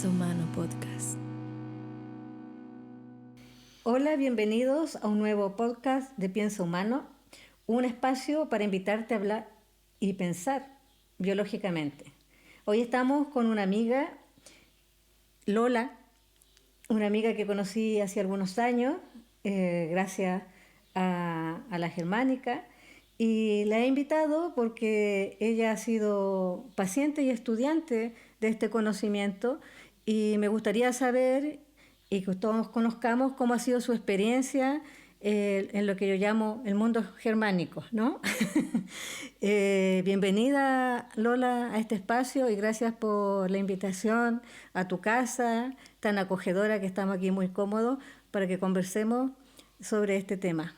Piensa Humano Podcast. Hola, bienvenidos a un nuevo podcast de Piensa Humano, un espacio para invitarte a hablar y pensar biológicamente. Hoy estamos con una amiga, Lola, una amiga que conocí hace algunos años, gracias a la Germánica, y la he invitado porque ella ha sido paciente y estudiante de este conocimiento y me gustaría saber y que todos conozcamos cómo ha sido su experiencia en lo que yo llamo el mundo germánico, ¿no? Bienvenida, Lola, a este espacio y gracias por la invitación a tu casa tan acogedora, que estamos aquí muy cómodos para que conversemos sobre este tema.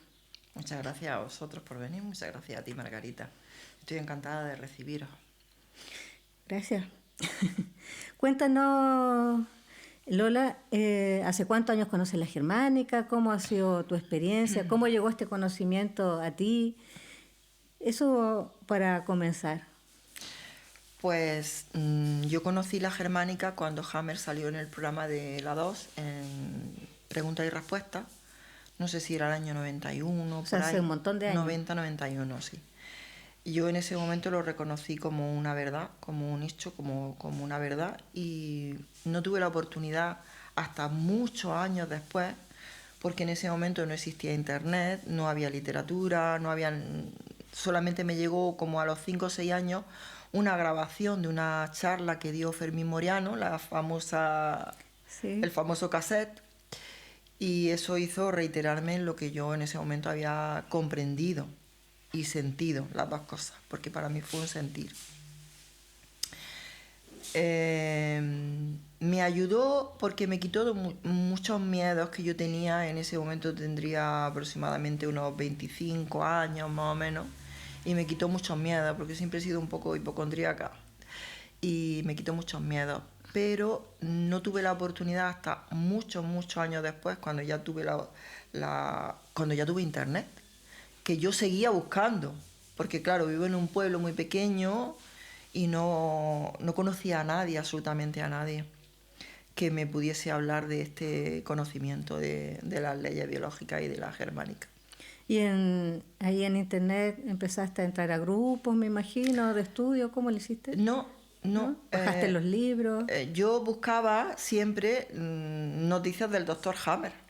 Muchas gracias a vosotros por venir, muchas gracias a ti, Margarita. Estoy encantada de recibiros. Gracias. Cuéntanos, Lola, ¿hace cuántos años conoces la Germánica? ¿Cómo ha sido tu experiencia? ¿Cómo llegó este conocimiento a ti? Eso para comenzar. Pues yo conocí la Germánica cuando Hammer salió en el programa de la 2, en Preguntas y Respuestas. No sé si era el año 91, o sea, por ahí. Hace un montón de años. 90-91, sí. Y yo en ese momento lo reconocí como una verdad, como un hecho, como una verdad, y no tuve la oportunidad hasta muchos años después, porque en ese momento no existía internet, no había literatura, solamente me llegó como a los 5 o 6 años una grabación de una charla que dio Fermín Moriano, el famoso cassette, y eso hizo reiterarme en lo que yo en ese momento había comprendido y sentido, las dos cosas, porque para mí fue un sentir. Me ayudó porque me quitó muchos miedos que yo tenía. En ese momento tendría aproximadamente unos 25 años más o menos, y me quitó muchos miedos porque siempre he sido un poco hipocondríaca y me quitó muchos miedos, pero no tuve la oportunidad hasta muchos años después, cuando ya tuve cuando ya tuve internet, que yo seguía buscando, porque claro, vivo en un pueblo muy pequeño y no conocía a nadie, absolutamente a nadie, que me pudiese hablar de este conocimiento de las leyes biológicas y de la germánica. Y ahí en internet empezaste a entrar a grupos, me imagino, de estudio. ¿Cómo lo hiciste? No. ¿Bajaste los libros? Yo buscaba siempre noticias del doctor Hammer.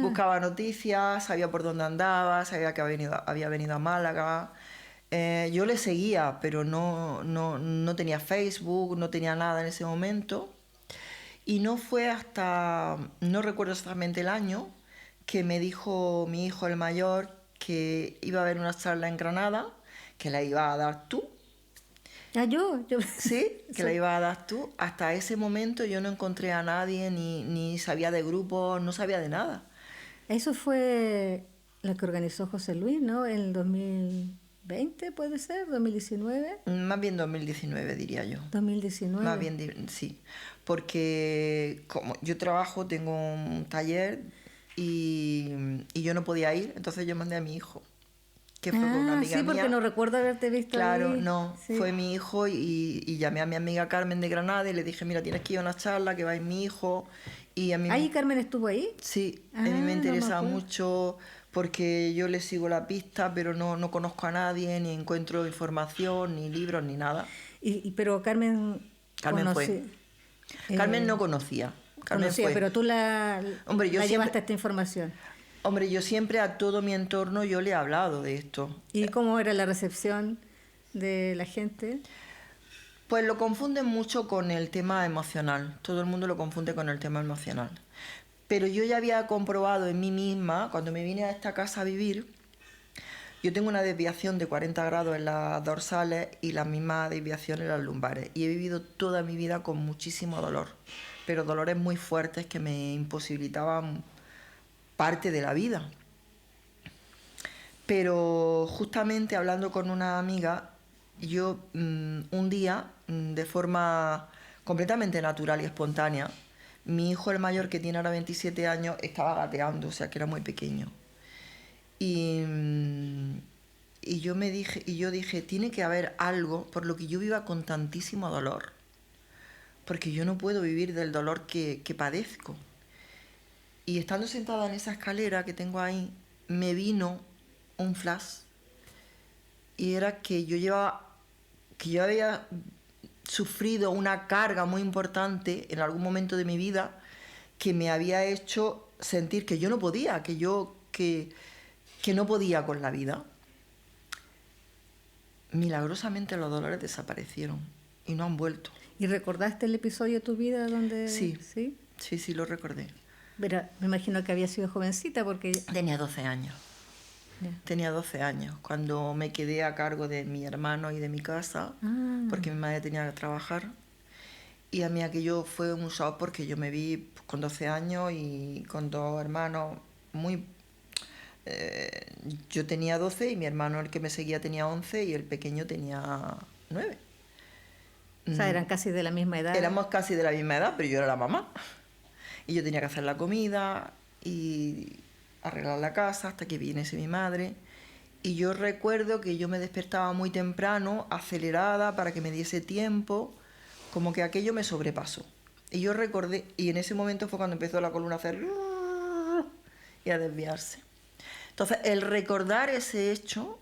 Buscaba noticias, sabía por dónde andaba, sabía que había venido a Málaga. Yo le seguía, pero no tenía Facebook, no tenía nada en ese momento. Y no fue hasta, no recuerdo exactamente el año, que me dijo mi hijo el mayor que iba a haber una charla en Granada, que la iba a dar tú. Yo. Sí, que la iba a dar tú. Hasta ese momento yo no encontré a nadie, ni sabía de grupos, no sabía de nada. Eso fue la que organizó José Luis, ¿no? En el 2020, ¿puede ser? ¿2019? Más bien 2019, diría yo. 2019. Más bien, sí. Porque como yo trabajo, tengo un taller y yo no podía ir, entonces yo mandé a mi hijo, que fue con una amiga mía. Sí, porque no recuerdo haberte visto. Claro, ahí. no, Sí. Fue mi hijo y llamé a mi amiga Carmen de Granada y le dije, mira, tienes que ir a una charla, que va a ir mi hijo. Y a mí ¿Carmen estuvo ahí? Sí, a mí me interesa no mucho porque yo le sigo la pista, pero no conozco a nadie, ni encuentro información, ni libros, ni nada. Pero Carmen fue. Carmen no conocía. Carmen conocía, fue. pero tú la llevaste esta información. Hombre, yo siempre a todo mi entorno yo le he hablado de esto. ¿Y cómo era la recepción de la gente? Pues lo confunden mucho con el tema emocional. Todo el mundo lo confunde con el tema emocional. Pero yo ya había comprobado en mí misma, cuando me vine a esta casa a vivir, yo tengo una desviación de 40 grados en las dorsales y la misma desviación en las lumbares. Y he vivido toda mi vida con muchísimo dolor, pero dolores muy fuertes que me imposibilitaban parte de la vida. Pero justamente hablando con una amiga, yo un día, de forma completamente natural y espontánea, mi hijo el mayor, que tiene ahora 27 años, estaba gateando, o sea que era muy pequeño. Y yo dije, tiene que haber algo por lo que yo viva con tantísimo dolor. porque yo no puedo vivir del dolor que padezco. Y estando sentada en esa escalera que tengo ahí, me vino un flash. Y era que yo había sufrido una carga muy importante en algún momento de mi vida que me había hecho sentir que yo no podía, que no podía con la vida. Milagrosamente los dolores desaparecieron y no han vuelto. ¿Y recordaste el episodio de tu vida donde...? Sí, sí, sí, lo recordé. Pero me imagino que había sido jovencita porque... Tenía 12 años. Ya. Tenía 12 años cuando me quedé a cargo de mi hermano y de mi casa, porque mi madre tenía que trabajar. Y a mí aquello fue un shock porque yo me vi con 12 años y con dos hermanos muy... yo tenía 12 y mi hermano, el que me seguía, tenía 11 y el pequeño tenía 9. O sea, eran casi de la misma edad. Éramos casi de la misma edad, pero yo era la mamá. Y yo tenía que hacer la comida y arreglar la casa hasta que viniese mi madre. Y yo recuerdo que yo me despertaba muy temprano, acelerada, para que me diese tiempo, como que aquello me sobrepasó. Y yo recordé, y en ese momento fue cuando empezó la columna a hacer y a desviarse. Entonces, el recordar ese hecho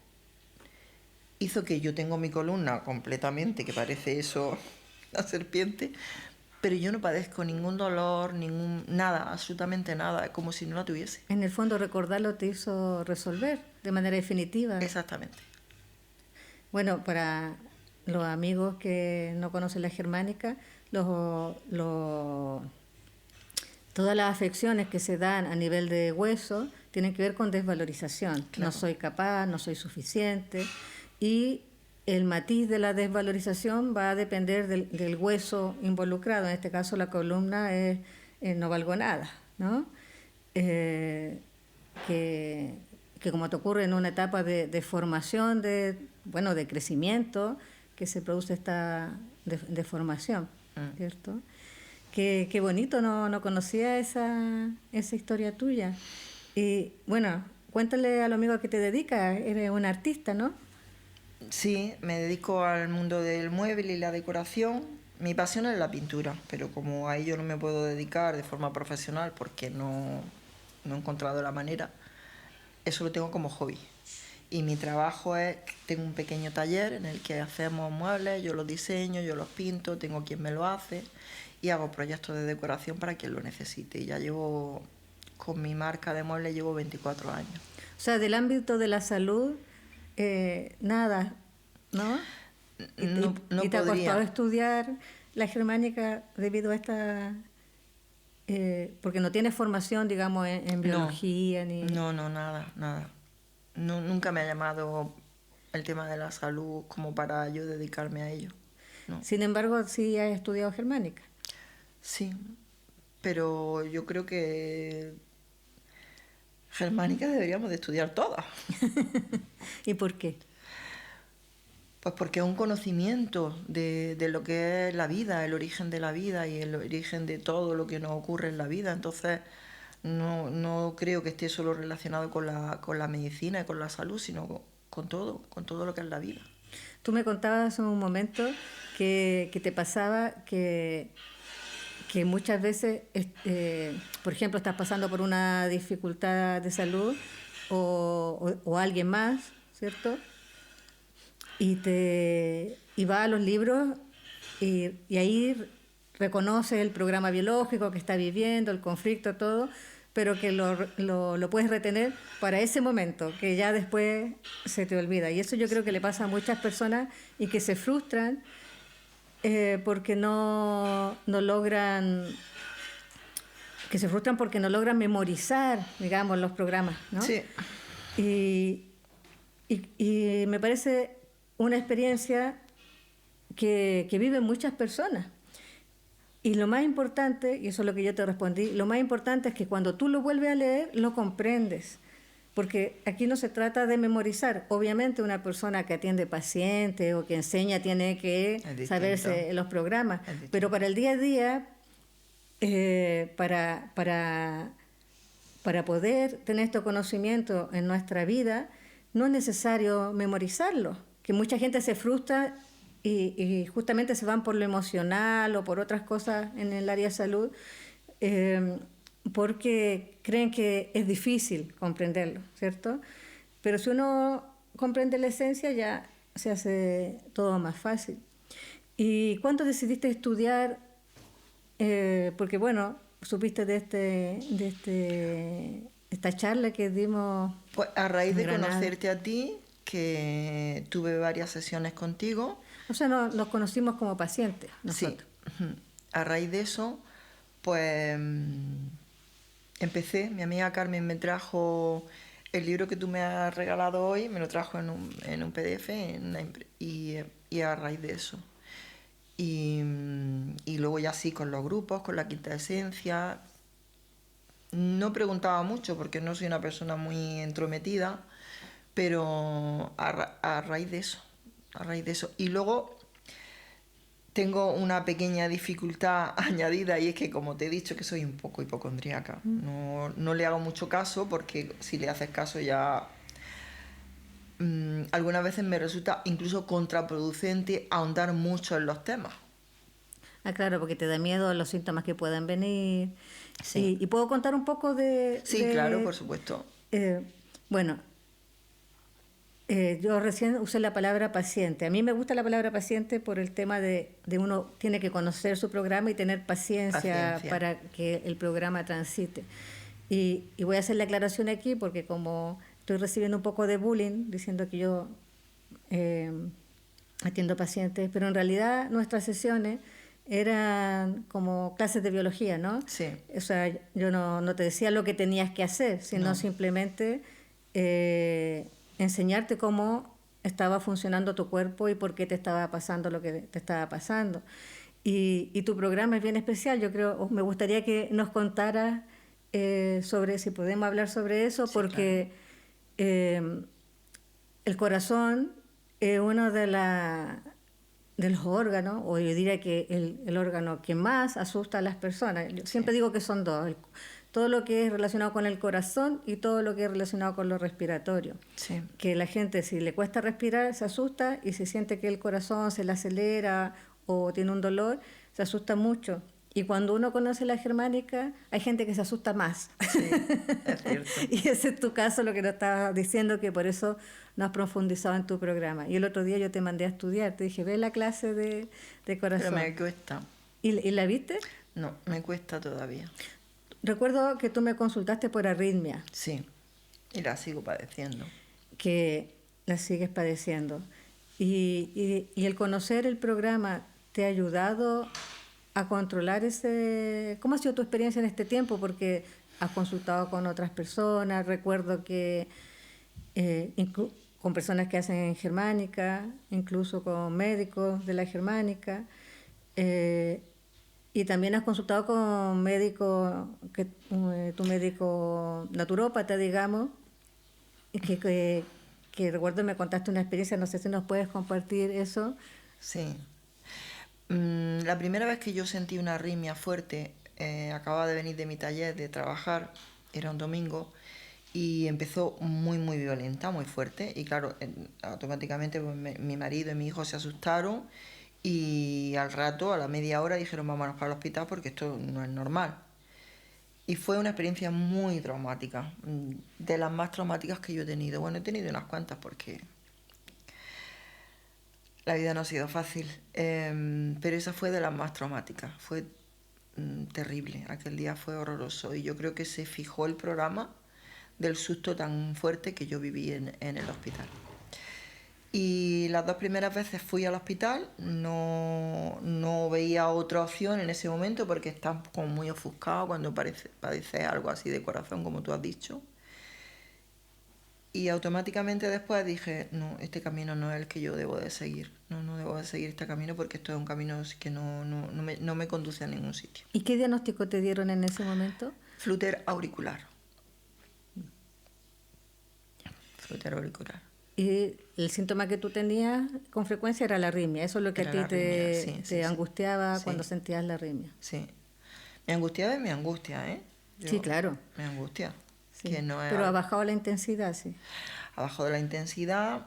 hizo que yo tengo mi columna completamente, que parece eso, la serpiente, pero yo no padezco ningún dolor, nada, absolutamente nada, es como si no la tuviese. En el fondo, recordarlo te hizo resolver de manera definitiva. Exactamente. Bueno, para los amigos que no conocen la germánica, todas las afecciones que se dan a nivel de hueso tienen que ver con desvalorización. Claro. No soy capaz, no soy suficiente. Y el matiz de la desvalorización va a depender del hueso involucrado. En este caso, la columna es no valgo nada, ¿no? Que como te ocurre en una etapa de formación, de crecimiento, que se produce esta deformación, ¿cierto? Qué bonito, no conocía esa historia tuya. Y bueno, cuéntale a los amigos a qué te dedicas, eres un artista, ¿no? Sí, me dedico al mundo del mueble y la decoración. Mi pasión es la pintura, pero como a ello no me puedo dedicar de forma profesional porque no he encontrado la manera, eso lo tengo como hobby. Y mi trabajo es, tengo un pequeño taller en el que hacemos muebles, yo los diseño, yo los pinto, tengo quien me lo hace y hago proyectos de decoración para quien lo necesite. Y ya llevo, con mi marca de muebles, llevo 24 años. O sea, del ámbito de la salud, nada, ¿no? No ¿Y te ha podría. costado estudiar la germánica debido a esta...? Porque no tienes formación, digamos, en biología ni... No, nada. No, nunca me ha llamado el tema de la salud como para yo dedicarme a ello. No. Sin embargo, sí has estudiado germánica. Sí, pero yo creo que germánica deberíamos de estudiar todas. ¿Y por qué? Pues porque es un conocimiento de lo que es la vida, el origen de la vida y el origen de todo lo que nos ocurre en la vida. Entonces, no creo que esté solo relacionado con la medicina y con la salud, sino con todo lo que es la vida. Tú me contabas hace un momento que te pasaba que muchas veces, por ejemplo, estás pasando por una dificultad de salud o alguien más, ¿cierto? Y va a los libros y ahí reconoces el programa biológico que está viviendo, el conflicto, todo, pero que lo puedes retener para ese momento, que ya después se te olvida. Y eso yo creo que le pasa a muchas personas y que se frustran porque no logran... que se frustran porque no logran memorizar, digamos, los programas, ¿no? Sí. Y me parece una experiencia que viven muchas personas. Y lo más importante, y eso es lo que yo te respondí, lo más importante es que cuando tú lo vuelves a leer, lo comprendes. Porque aquí no se trata de memorizar. Obviamente una persona que atiende pacientes o que enseña tiene que saberse los programas. Pero para el día a día, para poder tener estos conocimientos en nuestra vida, no es necesario memorizarlo. Que mucha gente se frustra y justamente se van por lo emocional o por otras cosas en el área de salud, porque creen que es difícil comprenderlo, ¿cierto? Pero si uno comprende la esencia, ya se hace todo más fácil. ¿Y cuándo decidiste estudiar? Porque bueno, supiste de esta charla que dimos Pues a raíz en de Granada. conocerte a ti, que tuve varias sesiones contigo, O sea, nos conocimos como pacientes sí, nosotros. a raíz de eso, pues empecé, mi amiga Carmen me trajo el libro que tú me has regalado hoy, me lo trajo en un PDF y a raíz de eso. Y luego ya sí, con los grupos, con la quinta esencia. No preguntaba mucho porque no soy una persona muy entrometida, pero a raíz de eso, a raíz de eso. Y luego tengo una pequeña dificultad añadida y es que, como te he dicho, que soy un poco hipocondríaca. No le hago mucho caso porque si le haces caso ya... algunas veces me resulta incluso contraproducente ahondar mucho en los temas. Ah, claro, porque te da miedo los síntomas que puedan venir. Sí. Y puedo contar un poco Sí, claro, por supuesto. eh, bueno, yo recién usé la palabra paciente. A mí me gusta la palabra paciente por el tema de uno tiene que conocer su programa y tener paciencia Paciencia. para que el programa transite. Y voy a hacer la aclaración aquí porque como estoy recibiendo un poco de bullying diciendo que yo eh, atiendo pacientes, pero en realidad nuestras sesiones eran como clases de biología, ¿no? Sí. O sea, yo no te decía lo que tenías que hacer, sino No. simplemente enseñarte cómo estaba funcionando tu cuerpo y por qué te estaba pasando lo que te estaba pasando. Y tu programa es bien especial, yo creo, me gustaría que nos contaras sobre, si podemos hablar sobre eso, Sí, porque el corazón es uno de los órganos, o yo diría que el órgano que más asusta a las personas. Yo siempre digo que son dos, todo lo que es relacionado con el corazón y todo lo que es relacionado con lo respiratorio. Sí. Que la gente, si le cuesta respirar, se asusta y si siente que el corazón se le acelera o tiene un dolor, se asusta mucho. Y cuando uno conoce la germánica, hay gente que se asusta más. Sí, es cierto. Y ese es tu caso, lo que nos estabas diciendo, que por eso no has profundizado en tu programa. Y el otro día yo te mandé a estudiar, te dije, ve la clase de Pero corazón. me cuesta. ¿Y la viste? No, me cuesta todavía. Recuerdo que tú me consultaste por arritmia, Sí, y la sigo padeciendo. que la sigues padeciendo. Y el conocer el programa te ha ayudado a controlar ese... ¿Cómo ha sido tu experiencia en este tiempo? Porque has consultado con otras personas, recuerdo que con personas que hacen germánica, incluso con médicos de la germánica, y también has consultado con médicos, tu médico naturópata, digamos, y que recuerdo me contaste una experiencia, no sé si nos puedes compartir eso. Sí. La primera vez que yo sentí una arritmia fuerte, acababa de venir de mi taller de trabajar, era un domingo, y empezó muy, muy violenta, muy fuerte. Y claro, automáticamente pues, mi marido y mi hijo se asustaron y al rato, a la media hora, dijeron vámonos para el hospital porque esto no es normal. Y fue una experiencia muy traumática, de las más traumáticas que yo he tenido. Bueno, he tenido unas cuantas porque la vida no ha sido fácil, pero esa fue de las más traumáticas. Fue terrible, aquel día fue horroroso y yo creo que se fijó el programa del susto tan fuerte que yo viví en el hospital. Y las dos primeras veces fui al hospital, no veía otra opción en ese momento porque estás como muy ofuscado cuando padeces algo así de corazón, como tú has dicho. Y automáticamente después dije, no, este camino no es el que yo debo de seguir. No debo de seguir este camino porque esto es un camino que no me conduce a ningún sitio. ¿Y qué diagnóstico te dieron en ese momento? Flúter auricular. Flúter auricular. Y el síntoma que tú tenías con frecuencia era la arritmia. Eso es lo que Era a ti la arritmia, te angustiaba sí. cuando sentías la arritmia. Sí. Me angustiaba y me angustia, ¿eh? Sí, claro. Me angustia. Sí. Que no es Pero ha algo... bajado la intensidad, sí. Ha bajado la intensidad.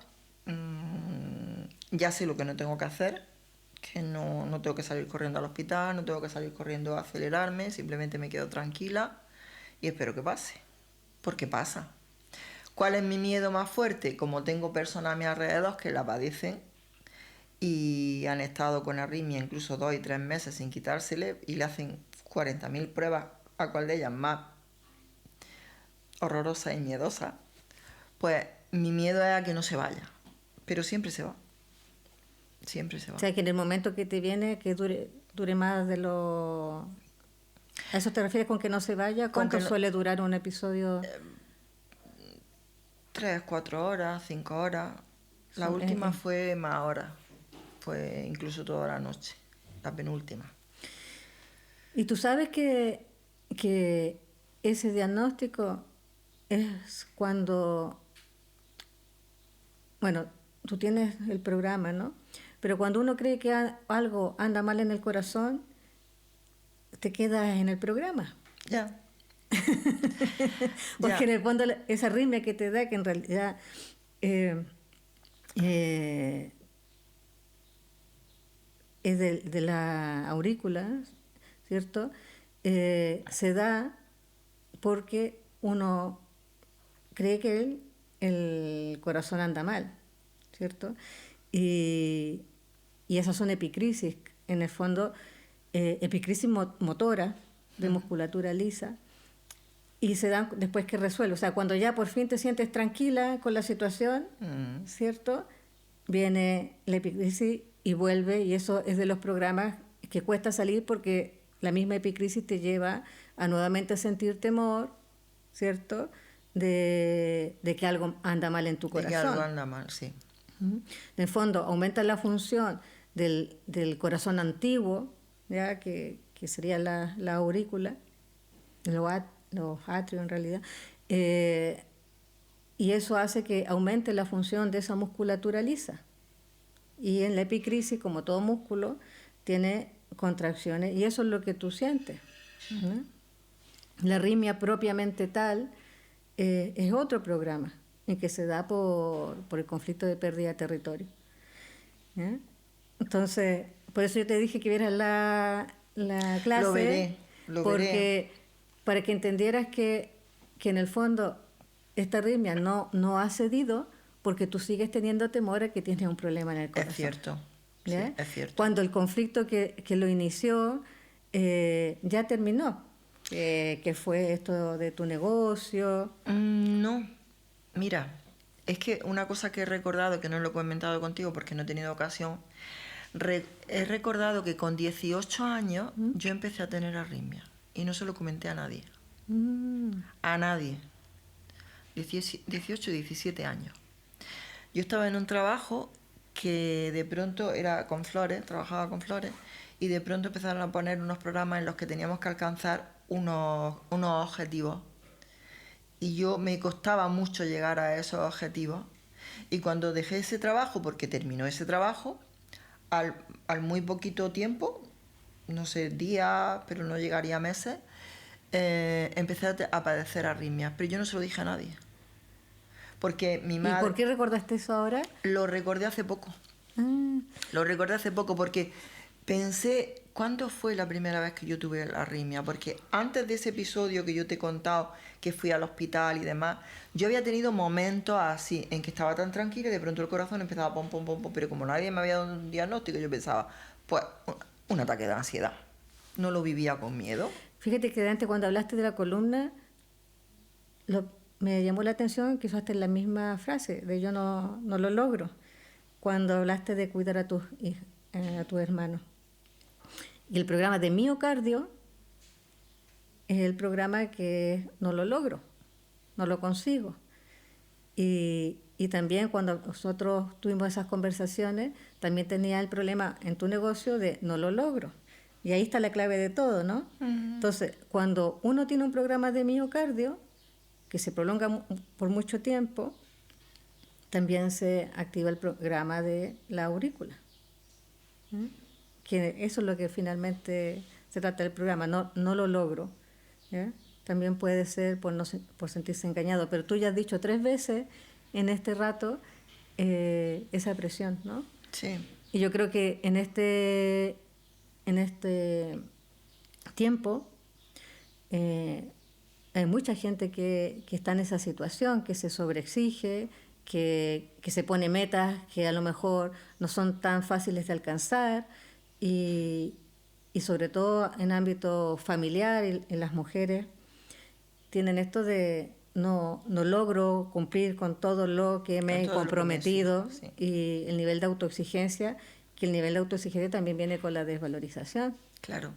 ya sé lo que no tengo que hacer, que no tengo que salir corriendo al hospital, no tengo que salir corriendo a acelerarme, simplemente me quedo tranquila y espero que pase, porque pasa. ¿Cuál es mi miedo más fuerte? Como tengo personas a mi alrededor que la padecen y han estado con arritmia incluso 2 y 3 meses sin quitársele y le hacen 40.000 pruebas, a cual de ellas más horrorosa y miedosa, pues mi miedo es a que no se vaya, pero siempre se va, siempre se va. O sea, que en el momento que te viene, que dure más de lo... ¿A eso te refieres con que no se vaya? ¿Cuánto suele durar un episodio? 3, 4 horas, 5 horas. La última fue más horas, fue incluso toda la noche, la penúltima. Y tú sabes que ese diagnóstico es cuando, bueno, tú tienes el programa, ¿no? Pero cuando uno cree que algo anda mal en el corazón, te quedas en el programa. Ya. Porque en el fondo esa arritmia que te da, que en realidad es de la aurícula, ¿cierto? Se da porque uno cree que el corazón anda mal, ¿cierto? Y esas son epicrisis, en el fondo, epicrisis motora, de musculatura lisa, y se dan después que resuelve. O sea, cuando ya por fin te sientes tranquila con la situación, ¿cierto? Viene la epicrisis y vuelve, y eso es de los programas que cuesta salir porque la misma epicrisis te lleva a nuevamente sentir temor, ¿cierto? De que algo anda mal en tu corazón. De que algo anda mal, sí. En el fondo, aumenta la función del corazón antiguo, ¿ya? Que sería la aurícula, los atrios en realidad, y eso hace que aumente la función de esa musculatura lisa. Y en la epicrisis, como todo músculo, tiene contracciones, y eso es lo que tú sientes, ¿no? La arritmia propiamente tal es otro programa en que se da por el conflicto de pérdida de territorio, ¿ya? Entonces, por eso yo te dije que vieras la clase. Lo veré. Porque para que entendieras que en el fondo esta arritmia no ha cedido porque tú sigues teniendo temor a que tienes un problema en el corazón. Es cierto. ¿Ya? Sí, es cierto. Cuando el conflicto que lo inició ya terminó, que fue esto de tu negocio. No, mira, es que una cosa que he recordado, que no lo he comentado contigo porque no he tenido ocasión, he recordado que con 18 años yo empecé a tener arritmia y no se lo comenté a nadie. A nadie. 18, 17 años. Yo estaba en un trabajo que de pronto era con flores, trabajaba con flores, y de pronto empezaron a poner unos programas en los que teníamos que alcanzar unos objetivos. Y yo me costaba mucho llegar a esos objetivos. Y cuando dejé ese trabajo, porque terminó ese trabajo, al muy poquito tiempo, no sé, días, pero no llegaría a meses, empecé a padecer arritmias. Pero yo no se lo dije a nadie. Porque mi madre... ¿Y por qué recordaste eso ahora? Lo recordé hace poco. Lo recordé hace poco porque pensé, ¿cuándo fue la primera vez que yo tuve la arritmia? Porque antes de ese episodio que yo te he contado, que fui al hospital y demás, yo había tenido momentos así, en que estaba tan tranquila y de pronto el corazón empezaba pom, pom, pom, pom, pero como nadie me había dado un diagnóstico, yo pensaba, pues, un ataque de ansiedad. No lo vivía con miedo. Fíjate que antes cuando hablaste de la columna, me llamó la atención que usaste la misma frase, de yo no lo logro, cuando hablaste de cuidar a tus hermanos. Y el programa de miocardio es el programa que no lo logro, no lo consigo. Y también cuando nosotros tuvimos esas conversaciones, también tenía el problema en tu negocio de no lo logro. Y ahí está la clave de todo, ¿no? Entonces, cuando uno tiene un programa de miocardio que se prolonga por mucho tiempo, también se activa el programa de la aurícula. Que eso es lo que finalmente se trata del programa, no lo logro. ¿Ya? También puede ser por sentirse engañado, pero tú ya has dicho 3 veces en este rato esa presión, ¿no? Sí. Y yo creo que en este tiempo hay mucha gente que está en esa situación, que se sobreexige, que se pone metas que a lo mejor no son tan fáciles de alcanzar y sobre todo en ámbito familiar, en las mujeres tienen esto de no logro cumplir con todo lo que me he comprometido, sí. y el nivel de autoexigencia, que el nivel de autoexigencia también viene con la desvalorización. Claro.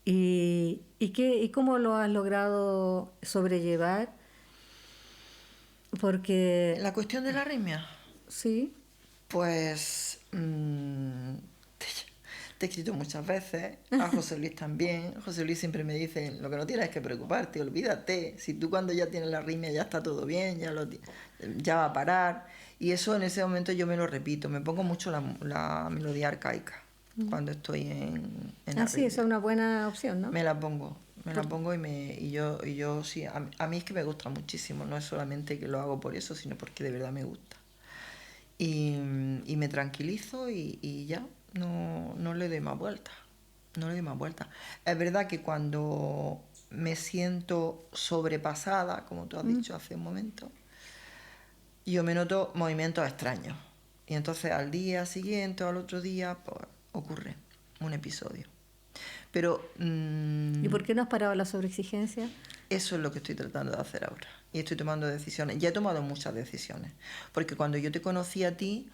¿Y cómo lo has logrado sobrellevar? Porque... La cuestión de la arritmia. Sí. Pues te he escrito muchas veces, a José Luis también. José Luis siempre me dice, lo que no tienes que preocuparte, olvídate. Si tú cuando ya tienes la arritmia ya está todo bien, ya va a parar. Y eso en ese momento yo me lo repito, me pongo mucho la melodía arcaica cuando estoy en sí, esa es una buena opción, ¿no? Me la pongo y yo sí, a mí es que me gusta muchísimo, no es solamente que lo hago por eso, sino porque de verdad me gusta. Y me tranquilizo y ya, no le doy más vuelta. No le doy más vuelta. Es verdad que cuando me siento sobrepasada, como tú has dicho hace un momento, yo me noto movimientos extraños. Y entonces al día siguiente o al otro día, pues ocurre un episodio. Pero... ¿Y por qué no has parado la sobreexigencia? Eso es lo que estoy tratando de hacer ahora. Y estoy tomando decisiones. Ya he tomado muchas decisiones. Porque cuando yo te conocí a ti,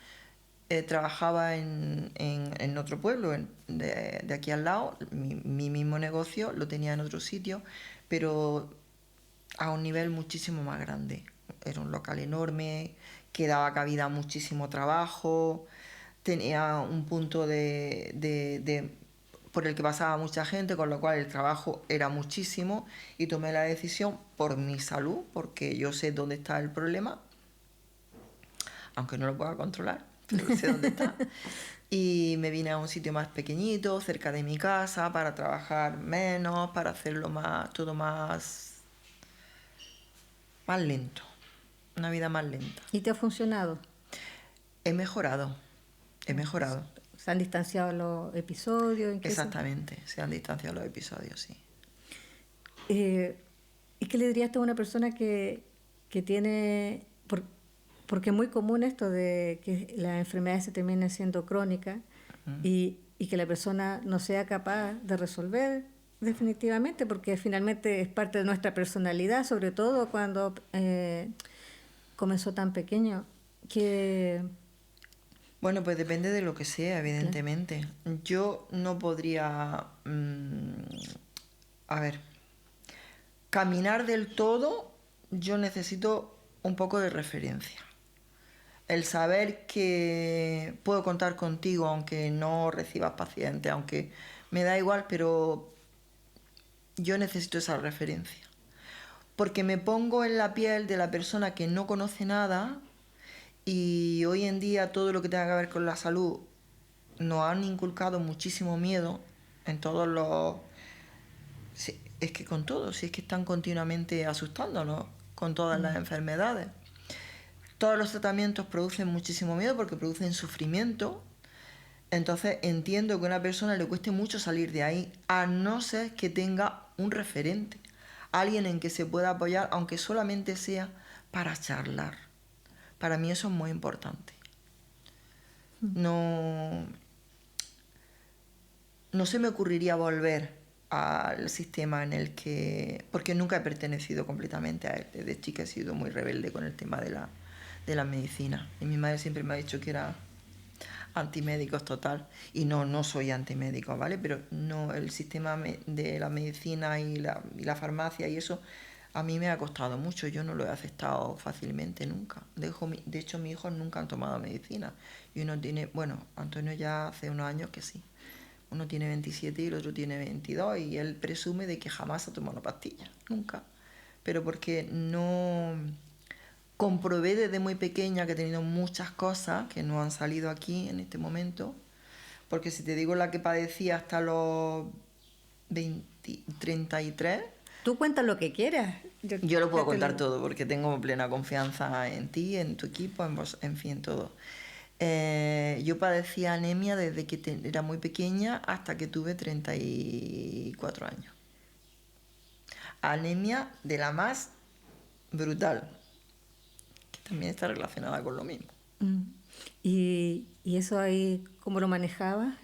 trabajaba en otro pueblo, de aquí al lado. Mi mismo negocio lo tenía en otro sitio, pero a un nivel muchísimo más grande. Era un local enorme, que daba cabida a muchísimo trabajo. Tenía un punto por el que pasaba mucha gente, con lo cual el trabajo era muchísimo, y tomé la decisión por mi salud, porque yo sé dónde está el problema, aunque no lo pueda controlar, pero sé dónde está. Y me vine a un sitio más pequeñito, cerca de mi casa, para trabajar menos, para hacerlo todo más lento, una vida más lenta. ¿Y te ha funcionado? He mejorado. ¿Se han distanciado los episodios? Exactamente, se han distanciado los episodios, sí. ¿Y qué le dirías a una persona que tiene... Porque es muy común esto de que las enfermedades se terminen siendo crónicas y que la persona no sea capaz de resolver definitivamente, porque finalmente es parte de nuestra personalidad, sobre todo cuando comenzó tan pequeño. Bueno, pues depende de lo que sea, evidentemente. Claro. Yo no podría, caminar del todo. Yo necesito un poco de referencia. El saber que puedo contar contigo aunque no recibas pacientes, aunque me da igual, pero yo necesito esa referencia. Porque me pongo en la piel de la persona que no conoce nada. Y hoy en día todo lo que tenga que ver con la salud nos han inculcado muchísimo miedo en todos los... Es que con todo, si es que están continuamente asustándonos con todas las enfermedades. Todos los tratamientos producen muchísimo miedo porque producen sufrimiento. Entonces entiendo que a una persona le cueste mucho salir de ahí, a no ser que tenga un referente, alguien en que se pueda apoyar, aunque solamente sea para charlar. Para mí eso es muy importante. No se me ocurriría volver al sistema en el que... Porque nunca he pertenecido completamente a él. Desde chica he sido muy rebelde con el tema de la medicina. Y mi madre siempre me ha dicho que era antimédicos total. Y no soy antimédico, ¿vale? Pero no, el sistema de la medicina y la farmacia y eso... A mí me ha costado mucho, yo no lo he aceptado fácilmente nunca. De hecho, mis hijos nunca han tomado medicina. Y uno tiene, bueno, Antonio ya hace unos años que sí. Uno tiene 27 y el otro tiene 22 y él presume de que jamás ha tomado una pastilla, nunca. Pero porque no comprobé desde muy pequeña que he tenido muchas cosas que no han salido aquí en este momento. Porque si te digo la que padecí hasta los 33... Tú cuentas lo que quieras. Yo lo puedo contar todo porque tengo plena confianza en ti, en tu equipo, en vos, en fin, todo. Yo padecía anemia desde que era muy pequeña hasta que tuve 34 años. Anemia de la más brutal, que también está relacionada con lo mismo. Mm. ¿Y eso ahí cómo lo manejabas?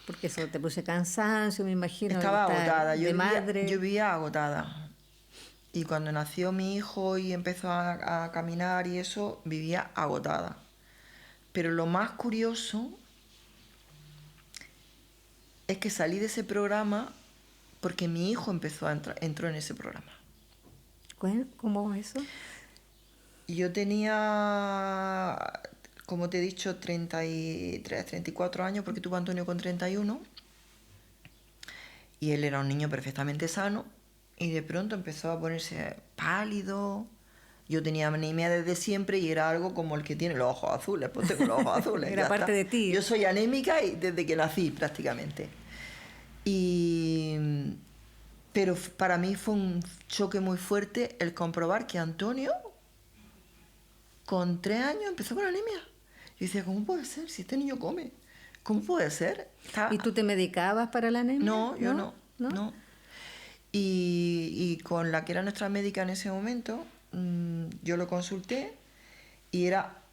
Porque eso te puse cansancio, me imagino, Estaba estar agotada, de madre. yo vivía agotada. Y cuando nació mi hijo y empezó a caminar y eso, vivía agotada. Pero lo más curioso es que salí de ese programa porque mi hijo entró en ese programa. ¿Cómo es eso? Y yo tenía, como te he dicho, 33, 34 años, porque tuve a Antonio con 31. Y él era un niño perfectamente sano. Y de pronto empezó a ponerse pálido. Yo tenía anemia desde siempre y era algo como el que tiene los ojos azules. Pues tengo los ojos azules. Era ya parte está. de ti. Yo soy anémica y desde que nací prácticamente. Pero para mí fue un choque muy fuerte el comprobar que Antonio, con 3 años, empezó con anemia. Yo decía, ¿cómo puede ser? Si este niño come. ¿Cómo puede ser? ¿Y tú te medicabas para la anemia? No, yo no. Y con la que era nuestra médica en ese momento, yo lo consulté y era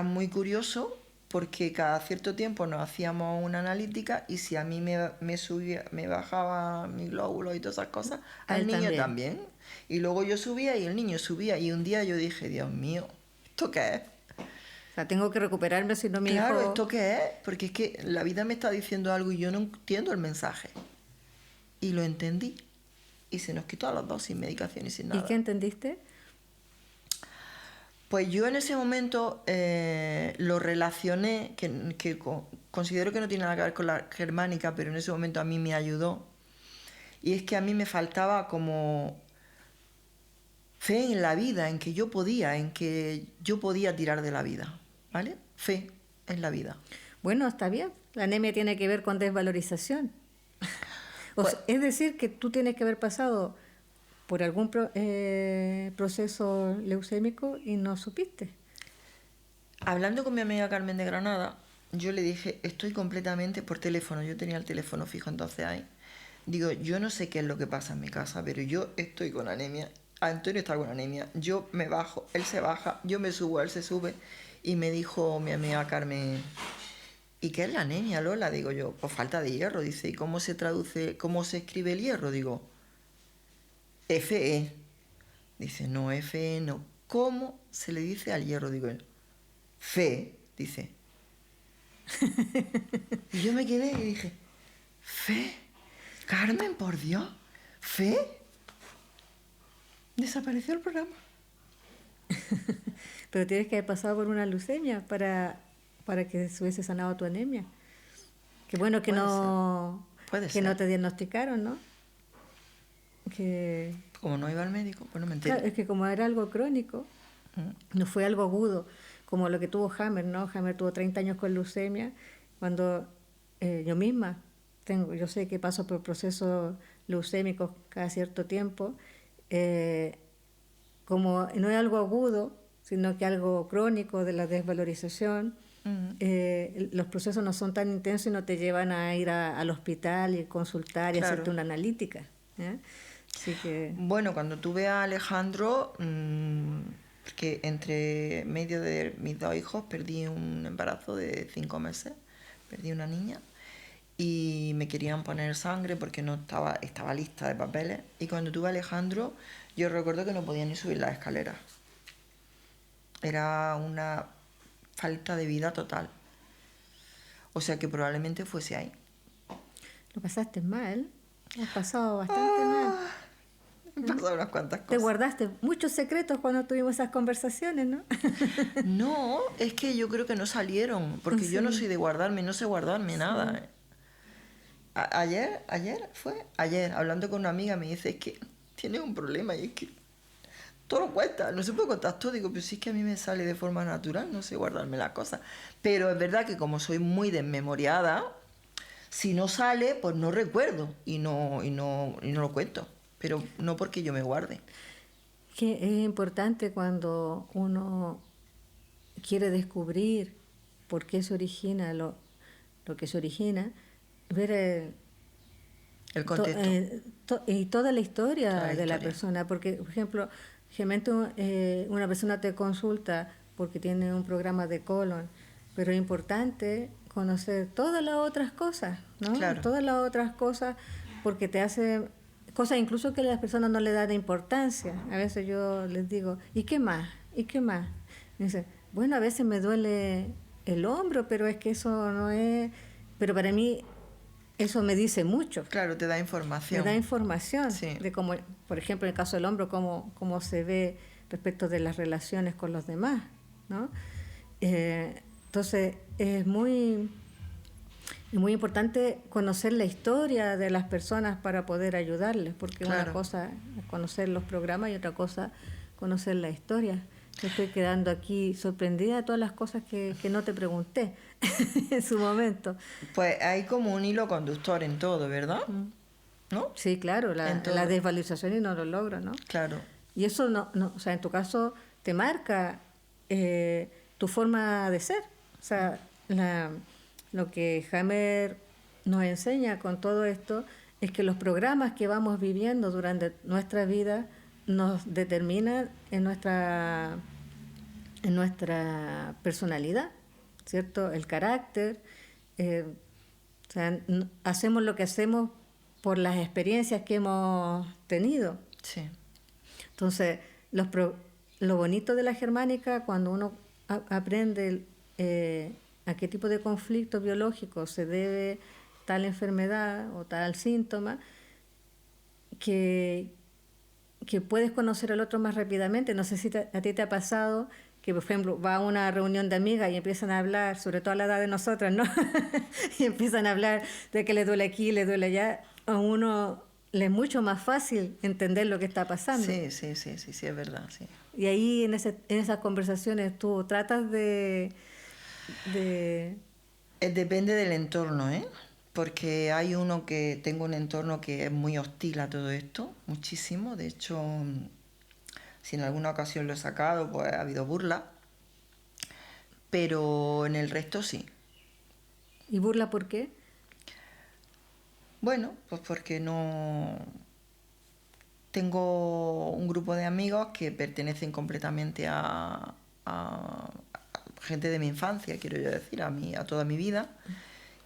muy curioso porque cada cierto tiempo nos hacíamos una analítica y si a mí me subía, me bajaba mi glóbulo y todas esas cosas, al niño también. Y luego yo subía y el niño subía y un día yo dije, Dios mío, ¿esto qué es? O sea, tengo que recuperarme si no mi Claro, hijo... ¿esto qué es? Porque es que la vida me está diciendo algo y yo no entiendo el mensaje. Y lo entendí. Y se nos quitó a los dos sin medicación y sin nada. ¿Y qué entendiste? Pues yo en ese momento lo relacioné, que considero que no tiene nada que ver con la germánica, pero en ese momento a mí me ayudó. Y es que a mí me faltaba como fe en la vida, en que yo podía tirar de la vida, ¿vale? Fe en la vida. Bueno, está bien. La anemia tiene que ver con desvalorización. Es decir, que tú tienes que haber pasado por algún proceso leucémico y no supiste. Hablando con mi amiga Carmen de Granada, yo le dije, estoy completamente por teléfono, yo tenía el teléfono fijo entonces ahí. Digo, yo no sé qué es lo que pasa en mi casa, pero yo estoy con anemia. Antonio está con anemia, yo me bajo, él se baja, yo me subo, él se sube. Y me dijo mi amiga Carmen, ¿y qué es la anemia, Lola? Digo yo, pues falta de hierro. Dice, ¿y cómo se traduce, cómo se escribe el hierro? Digo, Fe. Dice, no, Fe no. ¿Cómo se le dice al hierro? Digo, fe, dice. Y yo me quedé y dije, fe, Carmen, por Dios, fe. Desapareció el programa. Pero tienes que haber pasado por una leucemia para que se hubiese sanado tu anemia. Qué bueno que Puede que ser. no te diagnosticaron, ¿no? Como no iba al médico, pues no me enteré. Claro, es que como era algo crónico, no fue algo agudo, como lo que tuvo Hammer, ¿no? Hammer tuvo 30 años con leucemia, cuando yo misma yo sé que paso por procesos leucémicos cada cierto tiempo, como no es algo agudo, sino que algo crónico de la desvalorización, los procesos no son tan intensos y no te llevan a ir al hospital y consultar y Claro. hacerte una analítica. Así que... Bueno, cuando tuve a Alejandro, porque entre medio de mis 2 hijos perdí un embarazo de 5 meses, perdí una niña y me querían poner sangre porque no estaba lista de papeles. Y cuando tuve a Alejandro, yo recuerdo que no podía ni subir las escaleras. Era una falta de vida total. O sea que probablemente fuese ahí. Lo pasaste mal, has pasado bastante mal. Me pasaron unas cuantas cosas. Te guardaste muchos secretos cuando tuvimos esas conversaciones, ¿no? No, es que yo creo que no salieron, porque yo no soy de guardarme, no sé guardarme nada. Ayer, hablando con una amiga, me dice, es que tienes un problema y es que todo lo cuesta, no se puede contar todo. Digo, pero sí es que a mí me sale de forma natural, no sé guardarme las cosas. Pero es verdad que como soy muy desmemoriada, si no sale, pues no recuerdo y no lo cuento. Pero no porque yo me guarde. Que es importante cuando uno quiere descubrir por qué se origina lo que se origina, ver El contexto. y toda la historia Toda la de la historia. persona, porque, por ejemplo, generalmente una persona te consulta porque tiene un programa de colon, pero es importante conocer todas las otras cosas, ¿no? Claro. Todas las otras cosas, porque te hace cosas incluso que las personas no le dan importancia. A veces yo les digo, ¿y qué más? ¿Y qué más? Y dice, bueno, a veces me duele el hombro, pero es que eso no es... Pero para mí eso me dice mucho. Claro, te da Me información. da información Sí. de cómo, por ejemplo, en el caso del hombro, cómo se ve respecto de las relaciones con los demás, ¿no? Entonces, es muy importante conocer la historia de las personas para poder ayudarles, porque Claro. una cosa es conocer los programas y otra cosa conocer la historia. Me estoy quedando aquí sorprendida de todas las cosas que no te pregunté en su momento. Pues hay como un hilo conductor en todo, ¿verdad? ¿No? Sí, claro, En todo. la desvalorización y no lo logro, ¿no? Claro. Y eso o sea, en tu caso te marca tu forma de ser. O sea, lo que Hammer nos enseña con todo esto es que los programas que vamos viviendo durante nuestra vida nos determinan en nuestra personalidad, ¿cierto? El carácter. O sea, hacemos lo que hacemos por las experiencias que hemos tenido. Sí. Entonces, lo bonito de la germánica, cuando uno aprende a qué tipo de conflicto biológico se debe tal enfermedad o tal síntoma, que puedes conocer al otro más rápidamente. No sé si a ti te ha pasado que, por ejemplo, va a una reunión de amigas y empiezan a hablar, sobre todo a la edad de nosotras, ¿no? Y empiezan a hablar de que le duele aquí, le duele allá. A uno le es mucho más fácil entender lo que está pasando. Sí, es verdad, sí. Y ahí en esas conversaciones tú tratas de... Depende del entorno, ¿eh? Porque tengo un entorno que es muy hostil a todo esto, muchísimo. De hecho, si en alguna ocasión lo he sacado, pues ha habido burla. Pero en el resto sí. ¿Y burla por qué? Bueno, pues porque no... Tengo un grupo de amigos que pertenecen completamente a gente de mi infancia, quiero yo decir, a toda mi vida.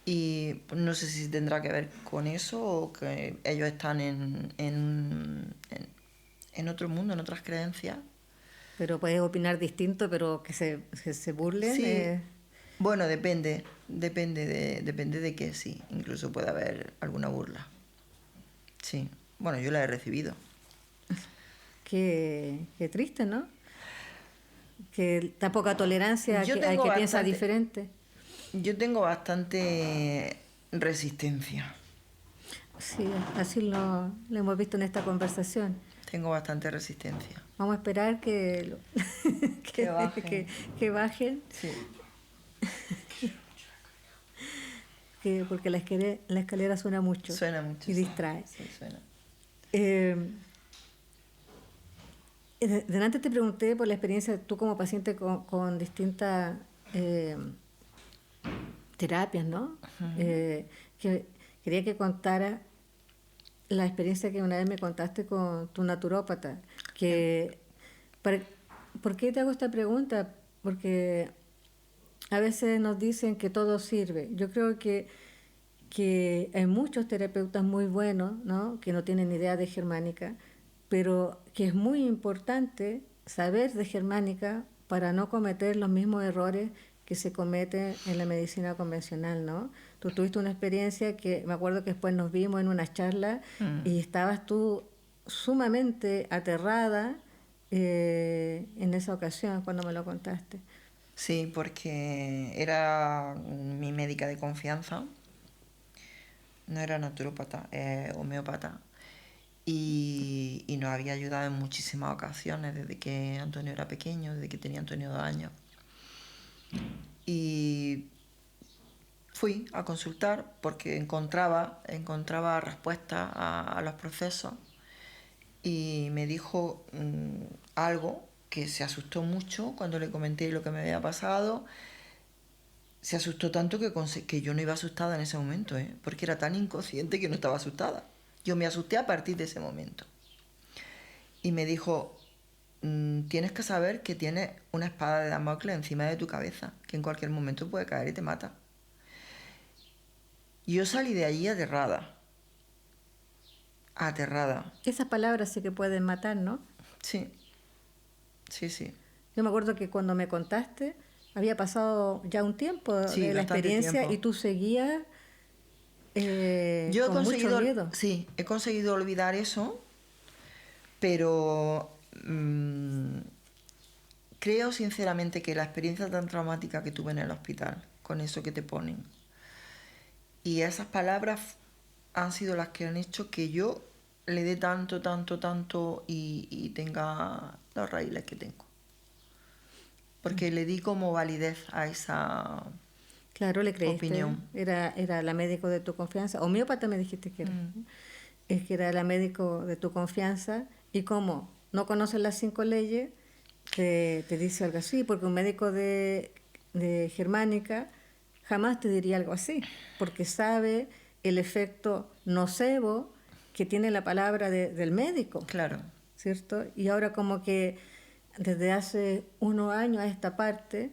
Y no sé si tendrá que ver con eso o que ellos están en otro mundo, en otras creencias. Pero puedes opinar distinto, pero que se burlen. Sí. Bueno, depende de qué, sí. Incluso puede haber alguna burla. Sí. Bueno, yo la he recibido. Qué triste, ¿no? Que tan poca tolerancia, Yo hay tengo que piensa bastante- diferente. Yo tengo bastante resistencia. Sí, así lo hemos visto en esta conversación. Tengo bastante resistencia. Vamos a esperar que Que bajen. que bajen, Sí. porque la escalera suena mucho. Suena mucho. Y sí. distrae. Sí, suena. Delante te pregunté por la experiencia, tú como paciente con distintas terapias, ¿no? Que quería que contara la experiencia que una vez me contaste con tu naturópata. ¿Por qué te hago esta pregunta? Porque a veces nos dicen que todo sirve. Yo creo que hay muchos terapeutas muy buenos, ¿no? Que no tienen idea de germánica, pero que es muy importante saber de germánica para no cometer los mismos errores que se cometen en la medicina convencional, ¿no? Tú tuviste una experiencia que me acuerdo que después nos vimos en una charla y estabas tú sumamente aterrada en esa ocasión cuando me lo contaste. Sí, porque era mi médica de confianza. No era naturópata, homeópata. Y nos había ayudado en muchísimas ocasiones desde que Antonio era pequeño, desde que tenía Antonio 2 años. Y fui a consultar porque encontraba respuestas a los procesos y me dijo algo que se asustó mucho cuando le comenté lo que me había pasado. se asustó tanto que yo no iba asustada en ese momento, ¿eh? Porque era tan inconsciente que no estaba asustada. Yo me asusté a partir de ese momento. Y me dijo, tienes que saber que tienes una espada de Damocles encima de tu cabeza, que en cualquier momento puede caer y te mata. Y yo salí de allí aterrada. Aterrada. Esas palabras sí que pueden matar, ¿no? Sí, sí, sí. Yo me acuerdo que cuando me contaste, había pasado ya un tiempo Sí, de la bastante experiencia tiempo. y tú seguías Yo he con mucho conseguido, miedo. sí, he conseguido olvidar eso, pero creo sinceramente que la experiencia tan traumática que tuve en el hospital, con eso que te ponen, y esas palabras han sido las que han hecho que yo le dé tanto, tanto, tanto y tenga los raíles que tengo. Porque le di como validez a esa Claro, le creíste. opinión. Era la médico de tu confianza. Homeópata me dijiste que era. Es que era la médico de tu confianza. Y como no conoces las 5 leyes, te dice algo así. Porque un médico de Germánica jamás te diría algo así. Porque sabe el efecto nocebo que tiene la palabra del médico. Claro. ¿Cierto? Y ahora como que desde hace unos años a esta parte,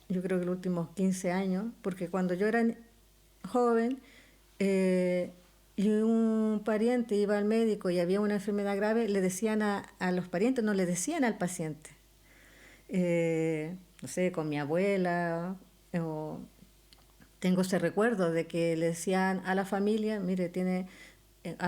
yo creo que los últimos 15 años, porque cuando yo era joven y un pariente iba al médico y había una enfermedad grave, le decían a los parientes, no le decían al paciente. No sé, con mi abuela, o tengo ese recuerdo de que le decían a la familia, mire, tiene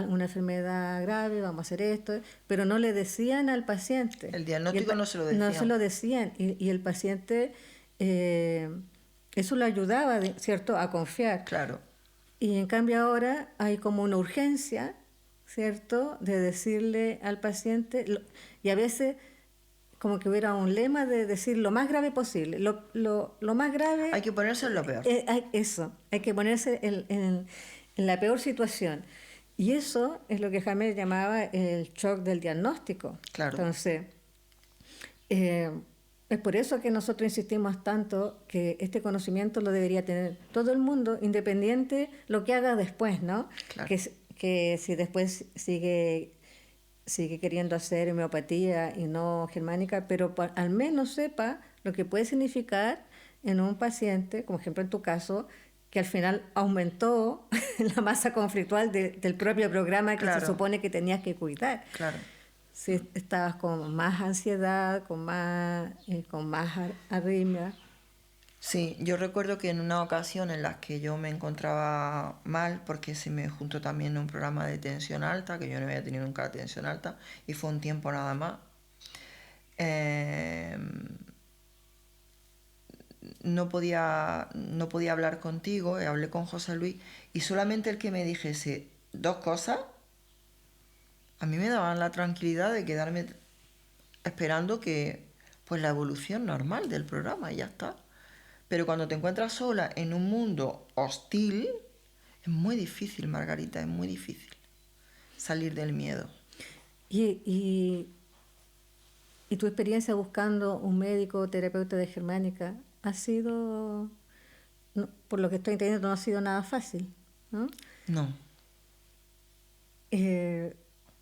una enfermedad grave, vamos a hacer esto, pero no le decían al paciente. El diagnóstico no se lo decían. No se lo decían, y el paciente, eso lo ayudaba, ¿cierto?, a confiar. Claro. Y en cambio ahora hay como una urgencia, ¿cierto?, de decirle al paciente, y a veces como que hubiera un lema de decir lo más grave posible, lo más grave... Hay que ponerse en lo peor. Eso, hay que ponerse en la peor situación. Y eso es lo que James llamaba el shock del diagnóstico. Claro. Entonces, es por eso que nosotros insistimos tanto que este conocimiento lo debería tener todo el mundo, independiente lo que haga después, ¿no? Claro. Que si después sigue queriendo hacer homeopatía y no germánica, pero al menos sepa lo que puede significar en un paciente, como ejemplo en tu caso, que al final aumentó la masa conflictual del propio programa que Claro. se supone que tenías que cuidar. Claro. Si estabas con más ansiedad, con más arritmia. Sí, yo recuerdo que en una ocasión en la que yo me encontraba mal, porque se me juntó también un programa de tensión alta, que yo no había tenido nunca tensión alta, y fue un tiempo nada más, no podía hablar contigo, hablé con José Luis, y solamente el que me dijese 2 cosas, a mí me daban la tranquilidad de quedarme esperando que, pues, la evolución normal del programa, y ya está. Pero cuando te encuentras sola en un mundo hostil, es muy difícil, Margarita, es muy difícil salir del miedo. Y tu experiencia buscando un médico o terapeuta de germánica ha sido, por lo que estoy entendiendo, no ha sido nada fácil, ¿no? No.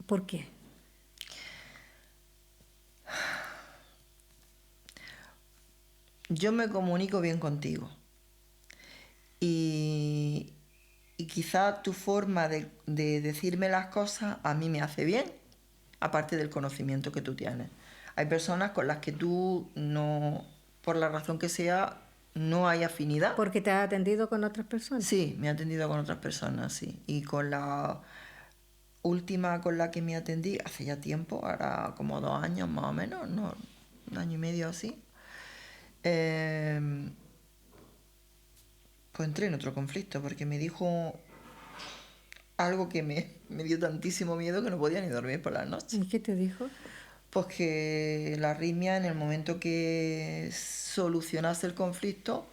¿Por qué? Yo me comunico bien contigo. Y quizá tu forma de decirme las cosas a mí me hace bien, aparte del conocimiento que tú tienes. Hay personas con las que tú no, por la razón que sea, no hay afinidad. ¿Porque te has atendido con otras personas? Sí, me he atendido con otras personas, sí. Y con la última con la que me atendí, hace ya tiempo, ahora como 2 años más o menos, no, 1 año y medio así, pues entré en otro conflicto porque me dijo algo que me dio tantísimo miedo que no podía ni dormir por las noches. ¿Y qué te dijo? Pues que la arritmia, en el momento que solucionase el conflicto,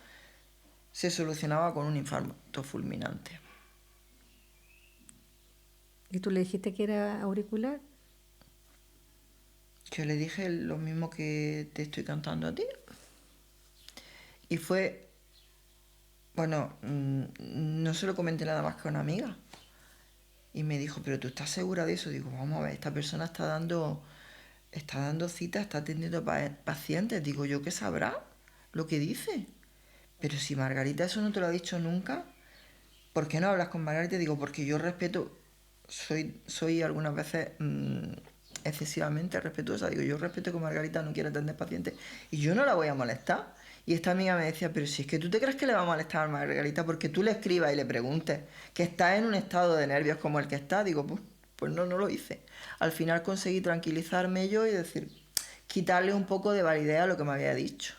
se solucionaba con un infarto fulminante. ¿Y tú le dijiste que era auricular? Yo le dije lo mismo que te estoy contando a ti. Y fue Bueno, no se lo comenté nada más que a una amiga. Y me dijo, ¿pero tú estás segura de eso? Digo, vamos a ver, esta persona está dando citas, está atendiendo pacientes. Digo, ¿yo qué sabrá lo que dice? Pero si Margarita eso no te lo ha dicho nunca, ¿por qué no hablas con Margarita? Digo, porque yo respeto, soy algunas veces excesivamente respetuosa. Digo, yo respeto que Margarita no quiere atender pacientes y yo no la voy a molestar. Y esta amiga me decía, pero si es que tú te crees que le va a molestar a Margarita porque tú le escribas y le preguntes que está en un estado de nervios como el que está. Digo, pues no lo hice. Al final conseguí tranquilizarme yo y decir, quitarle un poco de validez a lo que me había dicho.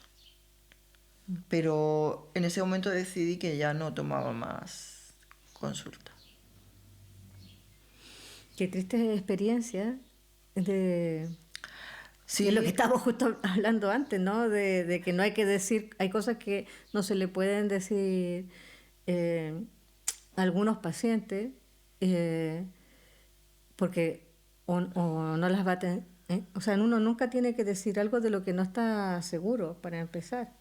Pero en ese momento decidí que ya no tomaba más consulta. Qué triste experiencia de... Sí, Es lo que estábamos justo hablando antes, ¿no? De que no hay que decir, hay cosas que no se le pueden decir a algunos pacientes porque o no las va a tener. O sea, uno nunca tiene que decir algo de lo que no está seguro, para empezar,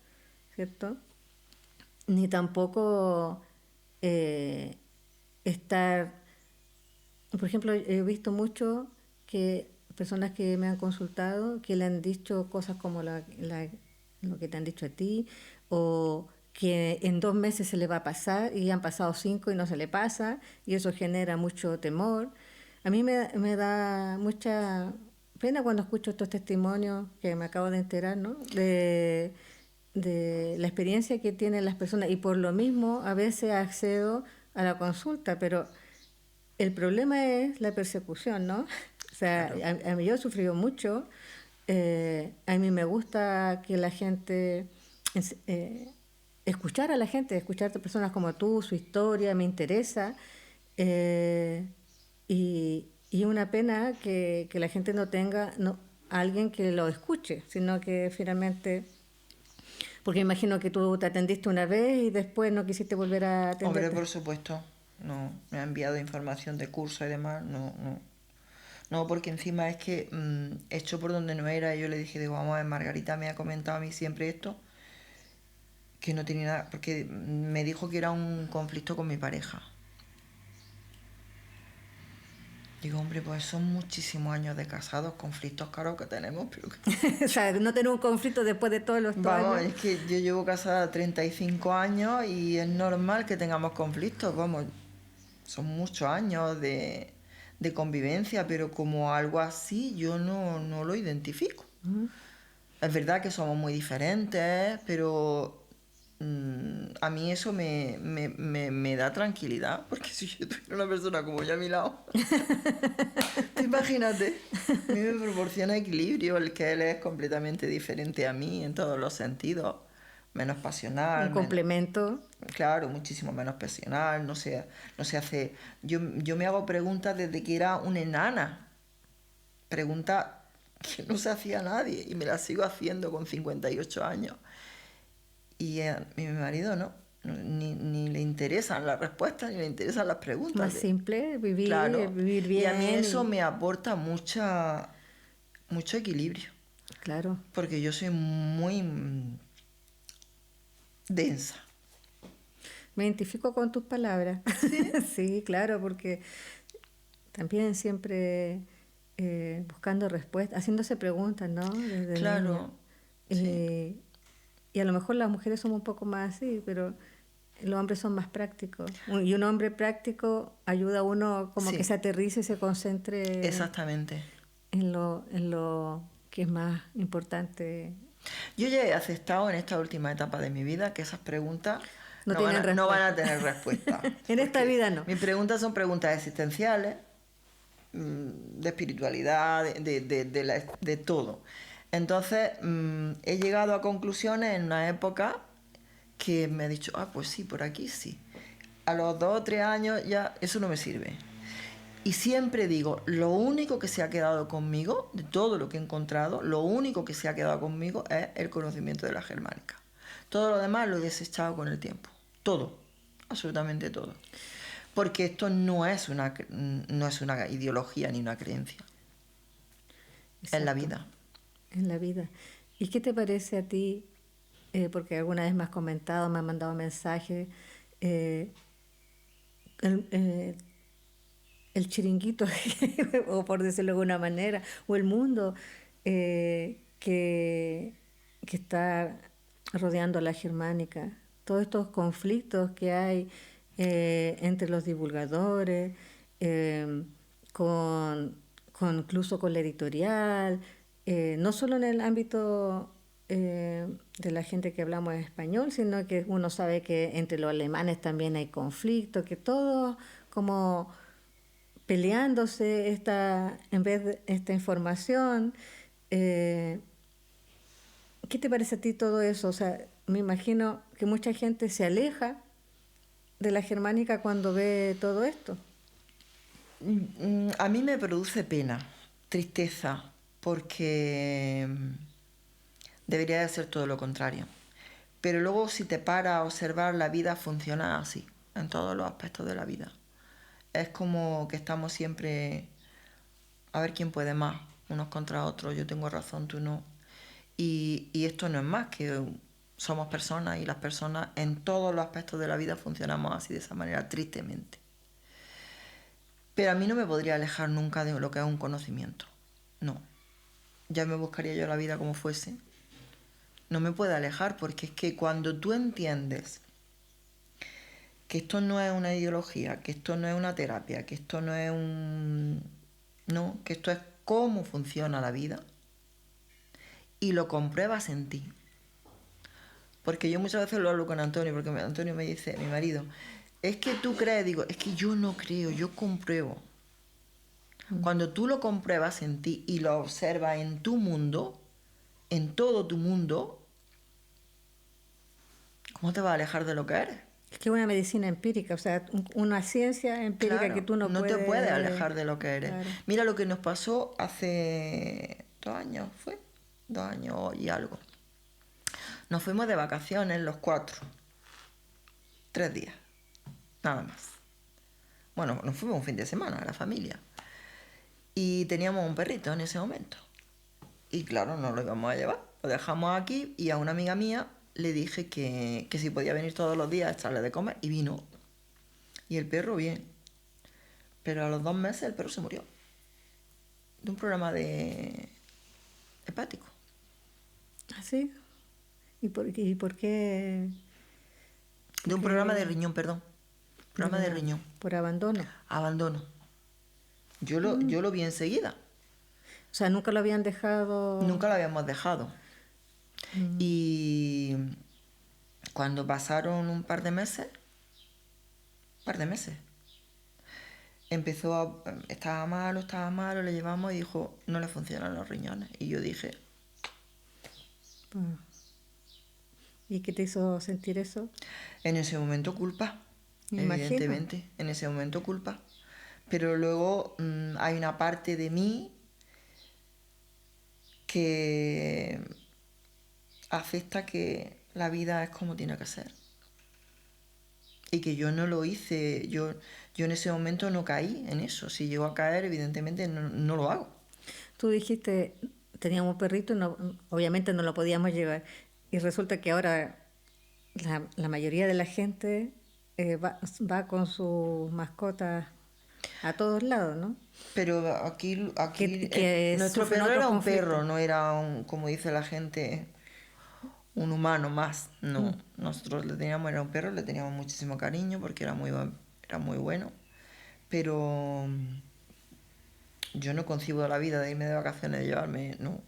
¿cierto? Ni tampoco estar... Por ejemplo, he visto mucho que personas que me han consultado que le han dicho cosas como lo que te han dicho a ti, o que en 2 meses se le va a pasar y han pasado 5 y no se le pasa, y eso genera mucho temor. A mí me da mucha pena cuando escucho estos testimonios que me acabo de enterar, ¿no? De la experiencia que tienen las personas, y por lo mismo a veces accedo a la consulta, pero el problema es la persecución, ¿no? O sea, claro. a mí yo he sufrido mucho. A mí me gusta que la gente, escuchar a la gente, escuchar a personas como tú, su historia, me interesa. Y una pena que la gente no tenga alguien que lo escuche, sino que finalmente... Porque imagino que tú te atendiste una vez y después no quisiste volver a Hombre, atenderte. por supuesto, no. Me ha enviado información de curso y demás, no. No, porque encima es que hecho por donde no era, yo le dije, digo, vamos a ver, Margarita me ha comentado a mí siempre esto, que no tenía nada, porque me dijo que era un conflicto con mi pareja. Digo, hombre, pues son muchísimos años de casados, conflictos caros que tenemos, pero O sea, no tener un conflicto después de todos los vamos, años. es que yo llevo casada 35 años y es normal que tengamos conflictos, vamos, son muchos años de convivencia, pero como algo así yo no lo identifico. Es verdad que somos muy diferentes, pero a mí eso me da tranquilidad, porque si yo tuviera una persona como yo a mi lado, tú imagínate, a mí me proporciona equilibrio el que él es completamente diferente a mí en todos los sentidos, menos Un pasional, menos, complemento. claro, muchísimo menos pasional, no se hace... Yo me hago preguntas desde que era una enana, preguntas que no se hacía nadie y me las sigo haciendo con 58 años. Y a mi marido ni le interesan las respuestas, ni le interesan las preguntas. Más simple, Claro, vivir y a mí bien. eso me aporta mucho equilibrio, Claro. porque yo soy muy densa. Me identifico con tus palabras. ¿Sí? Sí, claro, porque también siempre buscando respuestas, haciéndose preguntas, ¿no? Desde niña. Claro, sí. Y a lo mejor las mujeres somos un poco más así, pero los hombres son más prácticos. Y un hombre práctico ayuda a uno como que Sí, se aterrice y se concentre exactamente. en lo que es más importante. Yo ya he aceptado en esta última etapa de mi vida que esas preguntas No tienen no van a respuesta. tener respuesta. En esta Porque vida no. mis preguntas son preguntas existenciales, de espiritualidad, de todo. Entonces, he llegado a conclusiones en una época que me ha dicho, pues sí, por aquí sí. A los 2 o 3 años ya eso no me sirve. Y siempre digo, lo único que se ha quedado conmigo, de todo lo que he encontrado, lo único que se ha quedado conmigo es el conocimiento de la germánica. Todo lo demás lo he desechado con el tiempo. Todo, absolutamente todo. Porque esto no es una ideología ni una creencia. Es la Exacto. vida. En la vida. ¿Y qué te parece a ti porque alguna vez me has comentado, me has mandado mensajes, eh, el, eh, el chiringuito, o por decirlo de alguna manera, o el mundo que está rodeando a la germánica, todos estos conflictos que hay entre los divulgadores, eh, con, incluso con la editorial, no solo en el ámbito de la gente que hablamos español, sino que uno sabe que entre los alemanes también hay conflictos, que todos como peleándose en vez de esta información. ¿Qué te parece a ti todo eso? O sea, me imagino que mucha gente se aleja de la germánica cuando ve todo esto. A mí me produce pena, tristeza, porque debería de ser todo lo contrario. Pero luego si te paras a observar, la vida funciona así, en todos los aspectos de la vida. Es como que estamos siempre a ver quién puede más, unos contra otros, yo tengo razón, tú no. Y esto no es más que somos personas, y las personas en todos los aspectos de la vida funcionamos así, de esa manera, tristemente. Pero a mí no me podría alejar nunca de lo que es un conocimiento. No. Ya me buscaría yo la vida como fuese. No me puedo alejar, porque es que cuando tú entiendes que esto no es una ideología, que esto no es una terapia, que esto no es no, que esto es cómo funciona la vida, y lo compruebas en ti. Porque yo muchas veces lo hablo con Antonio, porque Antonio me dice, mi marido, es que tú crees, digo, es que yo no creo, yo compruebo. Cuando tú lo compruebas en ti y lo observas en tu mundo, en todo tu mundo, ¿cómo te vas a alejar de lo que eres? Es que es una medicina empírica, o sea, una ciencia empírica, claro, que tú no puedes... te puedes alejar de lo que eres. Claro. Mira lo que nos pasó hace 2 años, ¿fue? 2 años y algo. Nos fuimos de vacaciones los 4. 3 días, nada más. Bueno, nos fuimos un fin de semana, la familia. Y teníamos un perrito en ese momento. Y claro, no lo íbamos a llevar. Lo dejamos aquí, y a una amiga mía le dije que si podía venir todos los días a echarle de comer, y vino. Y el perro bien. Pero a los 2 meses el perro se murió. De un problema hepático. ¿Ah, sí? ¿Y por qué? De un programa de riñón, perdón. Programa de riñón. Por abandono. Abandono. Yo lo vi enseguida. O sea, nunca lo habían dejado... Nunca lo habíamos dejado. Y cuando pasaron un par de meses, estaba malo, le llevamos y dijo, no le funcionan los riñones. Y yo dije... ¿Y qué te hizo sentir eso? En ese momento culpa, Me evidentemente, imagino. en ese momento culpa. Pero luego hay una parte de mí que acepta que la vida es como tiene que ser. Y que yo no lo hice, yo en ese momento no caí en eso. Si llego a caer, evidentemente no lo hago. Tú dijiste, teníamos un perrito y obviamente no lo podíamos llevar. Y resulta que ahora la mayoría de la gente va con sus mascotas a todos lados, ¿no? Pero aquí que nuestro sufren perro otros era un conflictos. perro, no era como dice la gente, un humano más. No, nosotros era un perro, le teníamos muchísimo cariño porque era muy bueno. Pero yo no concibo la vida de irme de vacaciones, de llevarme, no.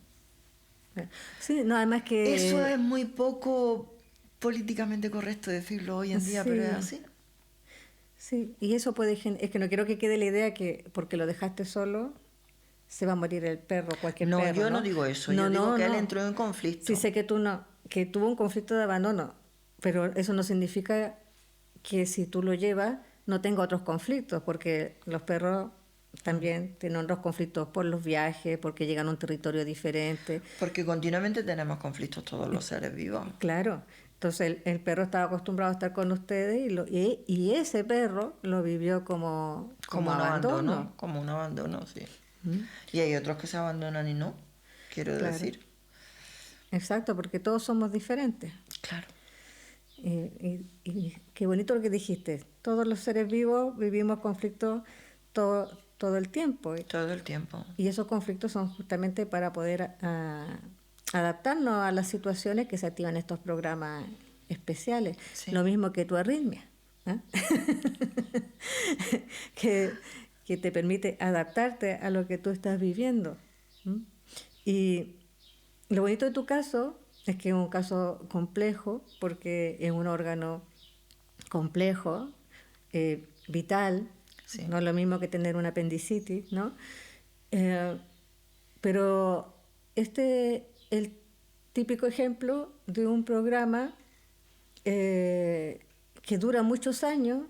Sí, no, además que... Eso es muy poco políticamente correcto decirlo hoy en día, sí, pero es así. Sí, y eso puede... Es que no quiero que quede la idea que porque lo dejaste solo se va a morir el perro, cualquier perro, No, yo no digo eso, yo digo que él entró en conflicto. Sí, sé que tú no, que tuvo un conflicto de abandono, pero eso no significa que si tú lo llevas no tenga otros conflictos, porque los perros también tienen otros conflictos por los viajes, porque llegan a un territorio diferente. Porque continuamente tenemos conflictos todos los seres vivos. Claro, entonces el perro estaba acostumbrado a estar con ustedes y ese perro lo vivió como un abandono. Como un abandono, sí. Y hay otros que se abandonan y no, quiero decir. Exacto, porque todos somos diferentes. Claro. Y qué bonito lo que dijiste. Todos los seres vivos vivimos conflictos todo el tiempo. Todo el tiempo. Y esos conflictos son justamente para poder adaptarnos a las situaciones que se activan estos programas especiales. Sí. Lo mismo que tu arritmia, ¿eh? que te permite adaptarte a lo que tú estás viviendo. Y lo bonito de tu caso es que es un caso complejo, porque es un órgano complejo, vital, Sí. no es lo mismo que tener una apendicitis, ¿no? Pero este es el típico ejemplo de un programa que dura muchos años,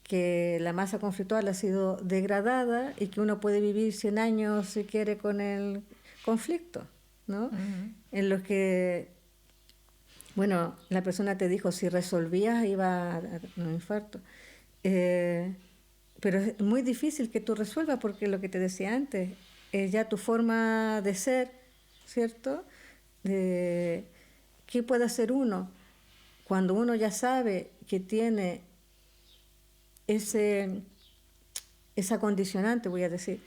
que la masa conflictual ha sido degradada y que uno puede vivir 100 años si quiere con el conflicto, ¿no? En los que, bueno, la persona te dijo, si resolvías iba a un infarto. Pero es muy difícil que tú resuelvas, porque lo que te decía antes, es ya tu forma de ser, ¿cierto? ¿Qué puede hacer uno? Cuando uno ya sabe que tiene esa condicionante, voy a decir,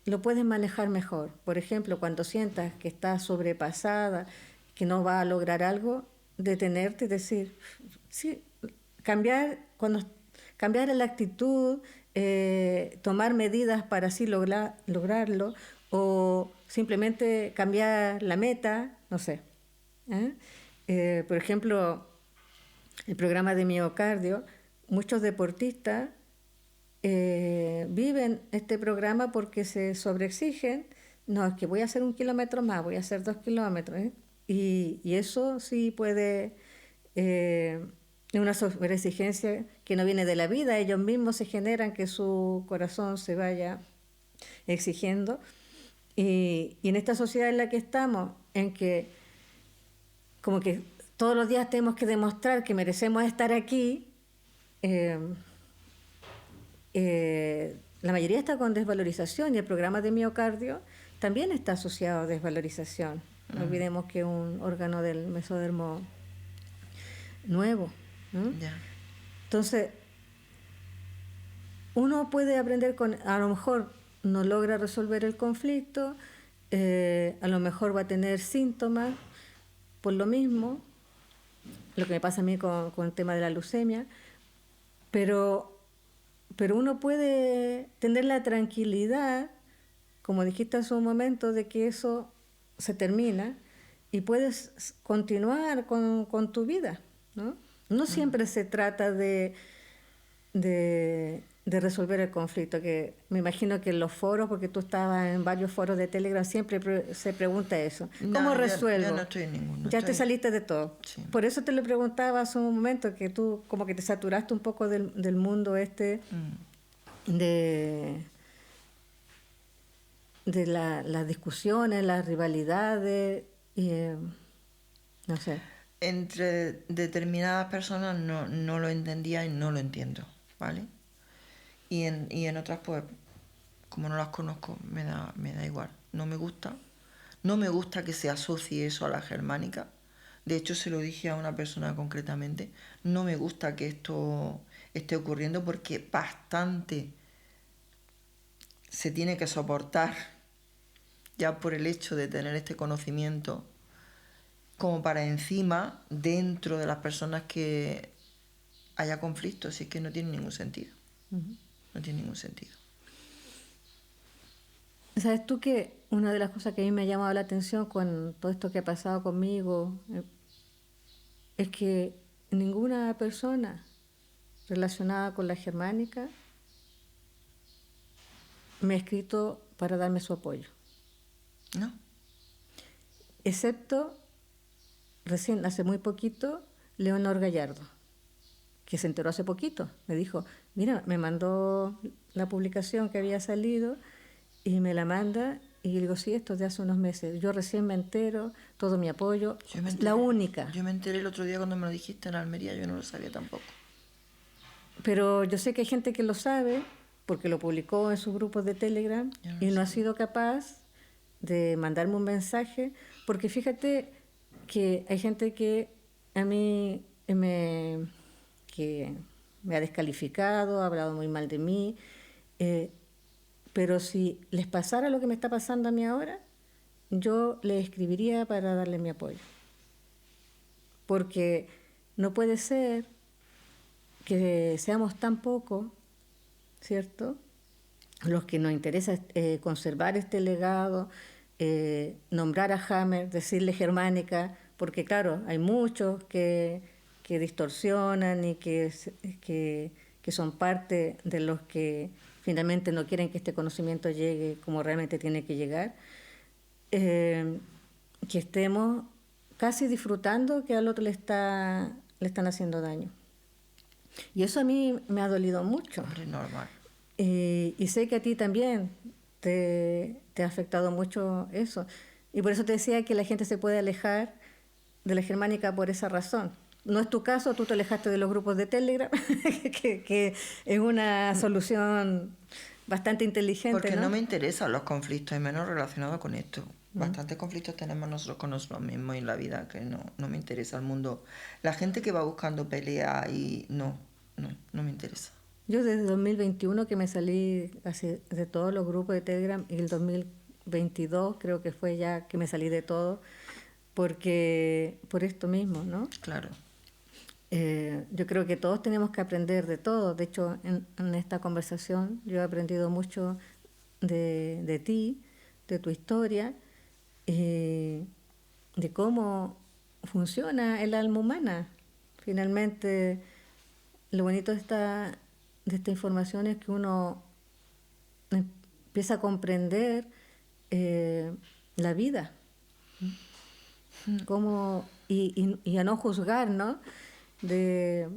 lo puedes manejar mejor. Por ejemplo, cuando sientas que estás sobrepasada, que no va a lograr algo, detenerte y decir, sí, cambiar la actitud, tomar medidas para así lograrlo, o simplemente cambiar la meta, no sé. Por ejemplo, el programa de miocardio, muchos deportistas viven este programa porque se sobreexigen. No, es que voy a hacer 1 kilómetro más, voy a hacer 2 kilómetros. Y eso sí puede, una sobreexigencia que no viene de la vida, ellos mismos se generan que su corazón se vaya exigiendo. Y en esta sociedad en la que estamos, en que como que todos los días tenemos que demostrar que merecemos estar aquí, la mayoría está con desvalorización, y el programa de miocardio también está asociado a desvalorización. No olvidemos que es un órgano del mesodermo nuevo, ¿no? Ya. Entonces, uno puede aprender a lo mejor no logra resolver el conflicto, a lo mejor va a tener síntomas por lo mismo, lo que me pasa a mí con el tema de la leucemia, pero uno puede tener la tranquilidad, como dijiste hace un momento, de que eso se termina y puedes continuar con tu vida, ¿no? No siempre se trata de resolver el conflicto, que me imagino que en los foros, porque tú estabas en varios foros de Telegram, siempre se pregunta eso. ¿Cómo resuelvo? Ya no estoy en ninguno. Ya te saliste de todo. Sí. Por eso te lo preguntaba hace un momento, que tú como que te saturaste un poco del mundo de las discusiones, las rivalidades, no sé. Entre determinadas personas no lo entendía y no lo entiendo, ¿vale? Y en otras, pues, como no las conozco, me da igual. No me gusta que se asocie eso a la germánica. De hecho, se lo dije a una persona concretamente. No me gusta que esto esté ocurriendo, porque bastante se tiene que soportar ya por el hecho de tener este conocimiento, como para encima, dentro de las personas, que haya conflictos. Y es que no tiene ningún sentido. No tiene ningún sentido. ¿Sabes tú que una de las cosas que a mí me ha llamado la atención con todo esto que ha pasado conmigo es que ninguna persona relacionada con la germánica me ha escrito para darme su apoyo? ¿No? Excepto, recién, hace muy poquito, Leonor Gallardo, que se enteró hace poquito. Me dijo, mira, me mandó la publicación que había salido y me la manda, y digo, sí, esto es de hace unos meses. Yo recién me entero, todo mi apoyo, la única. Yo me enteré el otro día cuando me lo dijiste en Almería, yo no lo sabía tampoco. Pero yo sé que hay gente que lo sabe, porque lo publicó en sus grupos de Telegram, y no ha sido capaz de mandarme un mensaje, porque fíjate que hay gente que a mí que me ha descalificado, ha hablado muy mal de mí, pero si les pasara lo que me está pasando a mí ahora, yo les escribiría para darle mi apoyo. Porque no puede ser que seamos tan pocos, ¿cierto?, los que nos interesa conservar este legado, nombrar a Hammer, decirle germánica, porque claro, hay muchos que distorsionan y que son parte de los que finalmente no quieren que este conocimiento llegue como realmente tiene que llegar, que estemos casi disfrutando que al otro le están haciendo daño. Y eso a mí me ha dolido mucho. Hombre, normal. Y sé que a ti también te ha afectado mucho eso. Y por eso te decía que la gente se puede alejar de la germánica por esa razón. No es tu caso, tú te alejaste de los grupos de Telegram, que es una solución bastante inteligente. Porque no me interesan los conflictos, y menos relacionados con esto. Bastantes conflictos tenemos nosotros con nosotros mismos en la vida, que no me interesa el mundo. La gente que va buscando pelea y no me interesa. Yo desde 2021 que me salí de todos los grupos de Telegram, y el 2022 creo que fue ya que me salí de todo, porque por esto mismo, ¿no? Claro. Yo creo que todos tenemos que aprender de todo. De hecho, en esta conversación yo he aprendido mucho de ti, de tu historia, de cómo funciona el alma humana. Finalmente, lo bonito de esta información es que uno empieza a comprender la vida, cómo, y a no juzgar, ¿no? De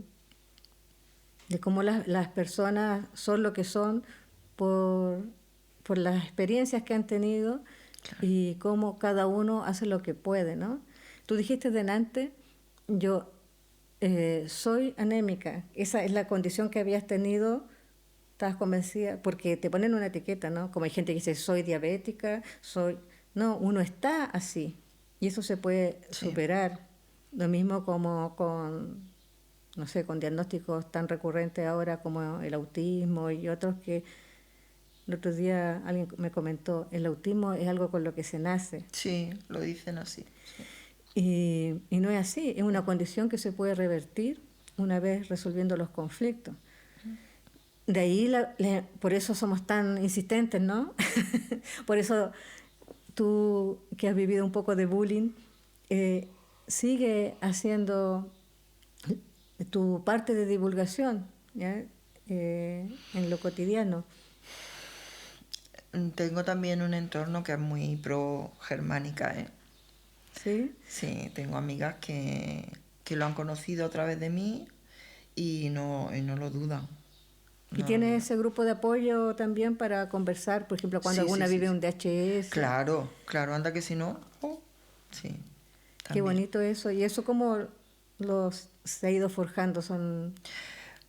cómo las personas son lo que son por las experiencias que han tenido. Claro. Y cómo cada uno hace lo que puede, ¿no? Tú dijiste delante, yo soy anémica. Esa es la condición que habías tenido, estabas convencida, porque te ponen una etiqueta, ¿no? Como hay gente que dice, soy diabética, No, uno está así, y eso se puede superar. Lo mismo como con diagnósticos tan recurrentes ahora como el autismo y otros que el otro día alguien me comentó, el autismo es algo con lo que se nace. Sí, lo dicen así. Sí. Y no es así, es una condición que se puede revertir una vez resolviendo los conflictos. De ahí, por eso somos tan insistentes, ¿no? Por eso tú, que has vivido un poco de bullying, sigue haciendo tu parte de divulgación, ¿ya? En lo cotidiano. Tengo también un entorno que es muy pro-germánica, ¿eh? ¿Sí? Sí, tengo amigas que lo han conocido a través de mí y no lo dudan. ¿Y tienes ese grupo de apoyo también para conversar, por ejemplo, cuando alguna vive un DHS? Claro, anda que si no, sí. También. Qué bonito eso. ¿Y eso cómo se ha ido forjando?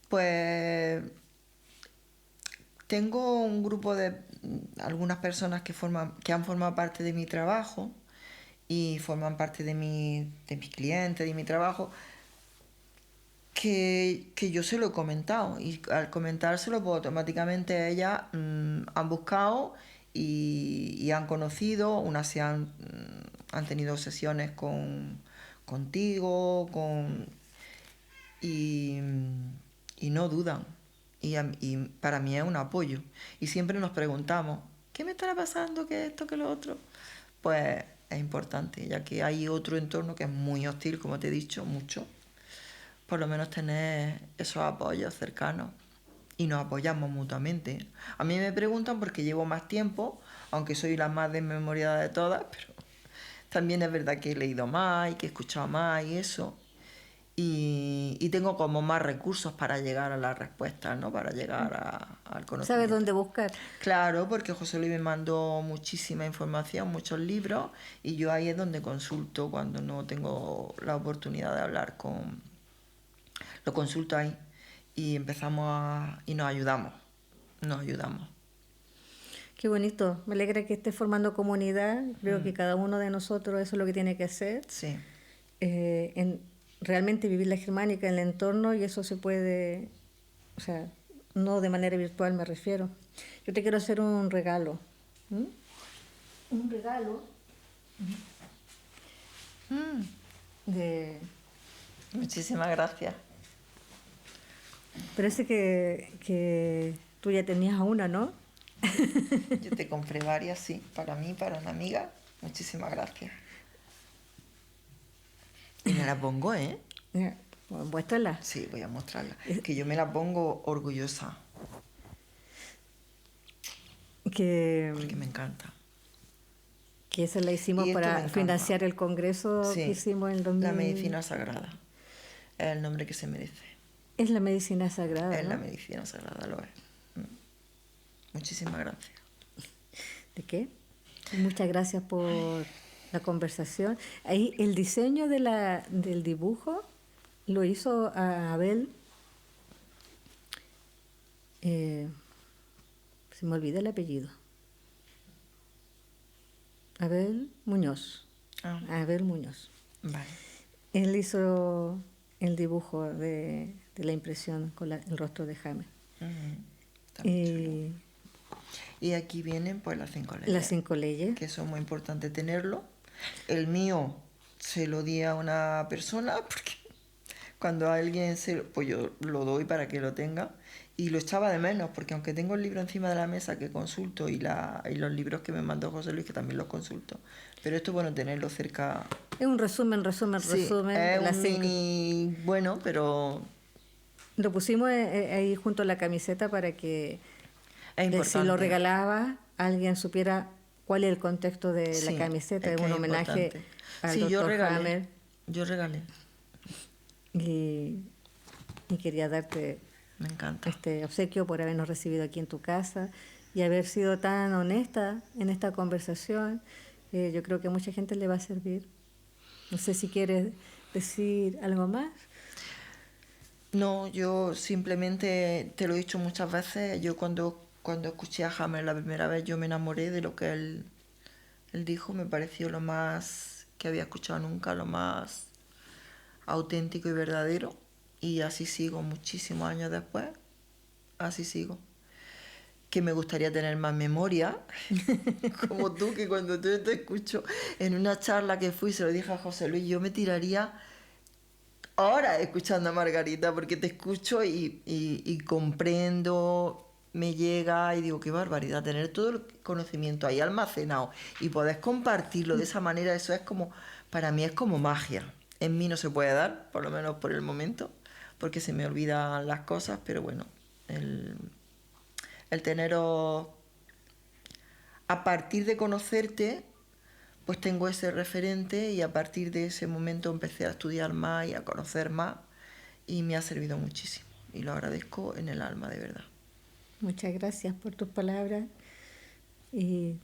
Pues tengo un grupo de algunas personas que han formado parte de mi trabajo y forman parte de mis clientes, de mi trabajo, que yo se lo he comentado, y al comentárselo pues automáticamente ellas han buscado y han conocido, unas se han tenido sesiones contigo, y no dudan. Y para mí es un apoyo. Y siempre nos preguntamos, ¿qué me estará pasando? ¿Qué esto? ¿Qué lo otro? Pues es importante, ya que hay otro entorno que es muy hostil, como te he dicho, mucho. Por lo menos tener esos apoyos cercanos. Y nos apoyamos mutuamente. A mí me preguntan porque llevo más tiempo, aunque soy la más desmemoriada de todas, pero también es verdad que he leído más y que he escuchado más y eso. Y tengo como más recursos para llegar a las respuestas, ¿no? Para llegar al conocimiento. ¿Sabes dónde buscar? Claro, porque José Luis me mandó muchísima información, muchos libros, y yo ahí es donde consulto cuando no tengo la oportunidad de hablar con... Lo consulto ahí y y nos ayudamos. Qué bonito, me alegra que estés formando comunidad. Creo que cada uno de nosotros eso es lo que tiene que hacer. Sí. realmente vivir la germánica en el entorno, y eso se puede, o sea, no de manera virtual me refiero. Yo te quiero hacer un regalo. ¿Mm? Un regalo de... Muchísimas gracias. Parece que tú ya tenías una, ¿no? Yo te compré varias, sí, para mí, para una amiga. Muchísimas gracias. Y me la pongo, ¿eh? Pues muéstrala. Sí, voy a mostrarla. Que yo me la pongo orgullosa. Porque me encanta. Que esa la hicimos para financiar el congreso que hicimos en 2000. La medicina sagrada. Es el nombre que se merece. Es la medicina sagrada, Es ¿no? la medicina sagrada, lo es. Muchísimas gracias. ¿De qué? Muchas gracias por la conversación. Ahí el diseño del dibujo lo hizo Abel. Se me olvida el apellido. Abel Muñoz. Abel Muñoz. Vale. Él hizo el dibujo de la impresión con el rostro de Jaime. Y aquí vienen pues las 5 leyes. Las 5 leyes. Que son muy importantes tenerlo. El mío se lo di a una persona porque cuando a alguien pues yo lo doy para que lo tenga. Y lo echaba de menos, porque aunque tengo el libro encima de la mesa que consulto y los libros que me mandó José Luis, que también los consulto, pero esto es bueno tenerlo cerca. Es un resumen. Es las un mini, bueno, pero... Lo pusimos ahí junto a la camiseta para que si lo regalaba, alguien supiera cuál es el contexto de la camiseta. Es un homenaje al doctor Hammer. Yo regalé. Y quería darte... Me encanta. Este obsequio por habernos recibido aquí en tu casa y haber sido tan honesta en esta conversación. Yo creo que a mucha gente le va a servir. No sé si quieres decir algo más. No, yo simplemente te lo he dicho muchas veces. Yo cuando escuché a Hammer la primera vez, yo me enamoré de lo que él dijo. Me pareció lo más que había escuchado nunca, lo más auténtico y verdadero. Y así sigo muchísimos años después, así sigo. Que me gustaría tener más memoria, como tú, que cuando yo te escucho en una charla que fui, se lo dije a José Luis, yo me tiraría horas escuchando a Margarita, porque te escucho y comprendo, me llega y digo, qué barbaridad, tener todo el conocimiento ahí almacenado y poder compartirlo de esa manera, eso es como, para mí es como magia. En mí no se puede dar, por lo menos por el momento, porque se me olvidan las cosas, pero bueno, el teneros, a partir de conocerte, pues tengo ese referente y a partir de ese momento empecé a estudiar más y a conocer más y me ha servido muchísimo y lo agradezco en el alma, de verdad. Muchas gracias por tus palabras y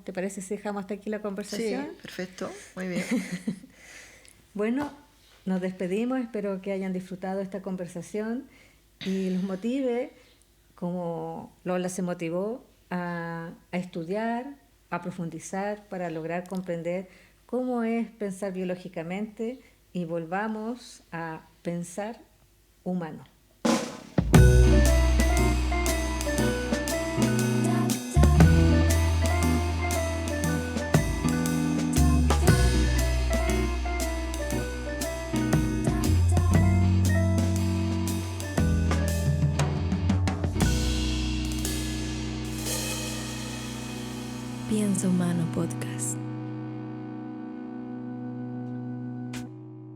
¿te parece si dejamos hasta aquí la conversación? Sí, perfecto, muy bien. Bueno, nos despedimos, espero que hayan disfrutado esta conversación y los motive, como Lola se motivó, a estudiar, a profundizar para lograr comprender cómo es pensar biológicamente y volvamos a pensar humano. Piensa Humano Podcast.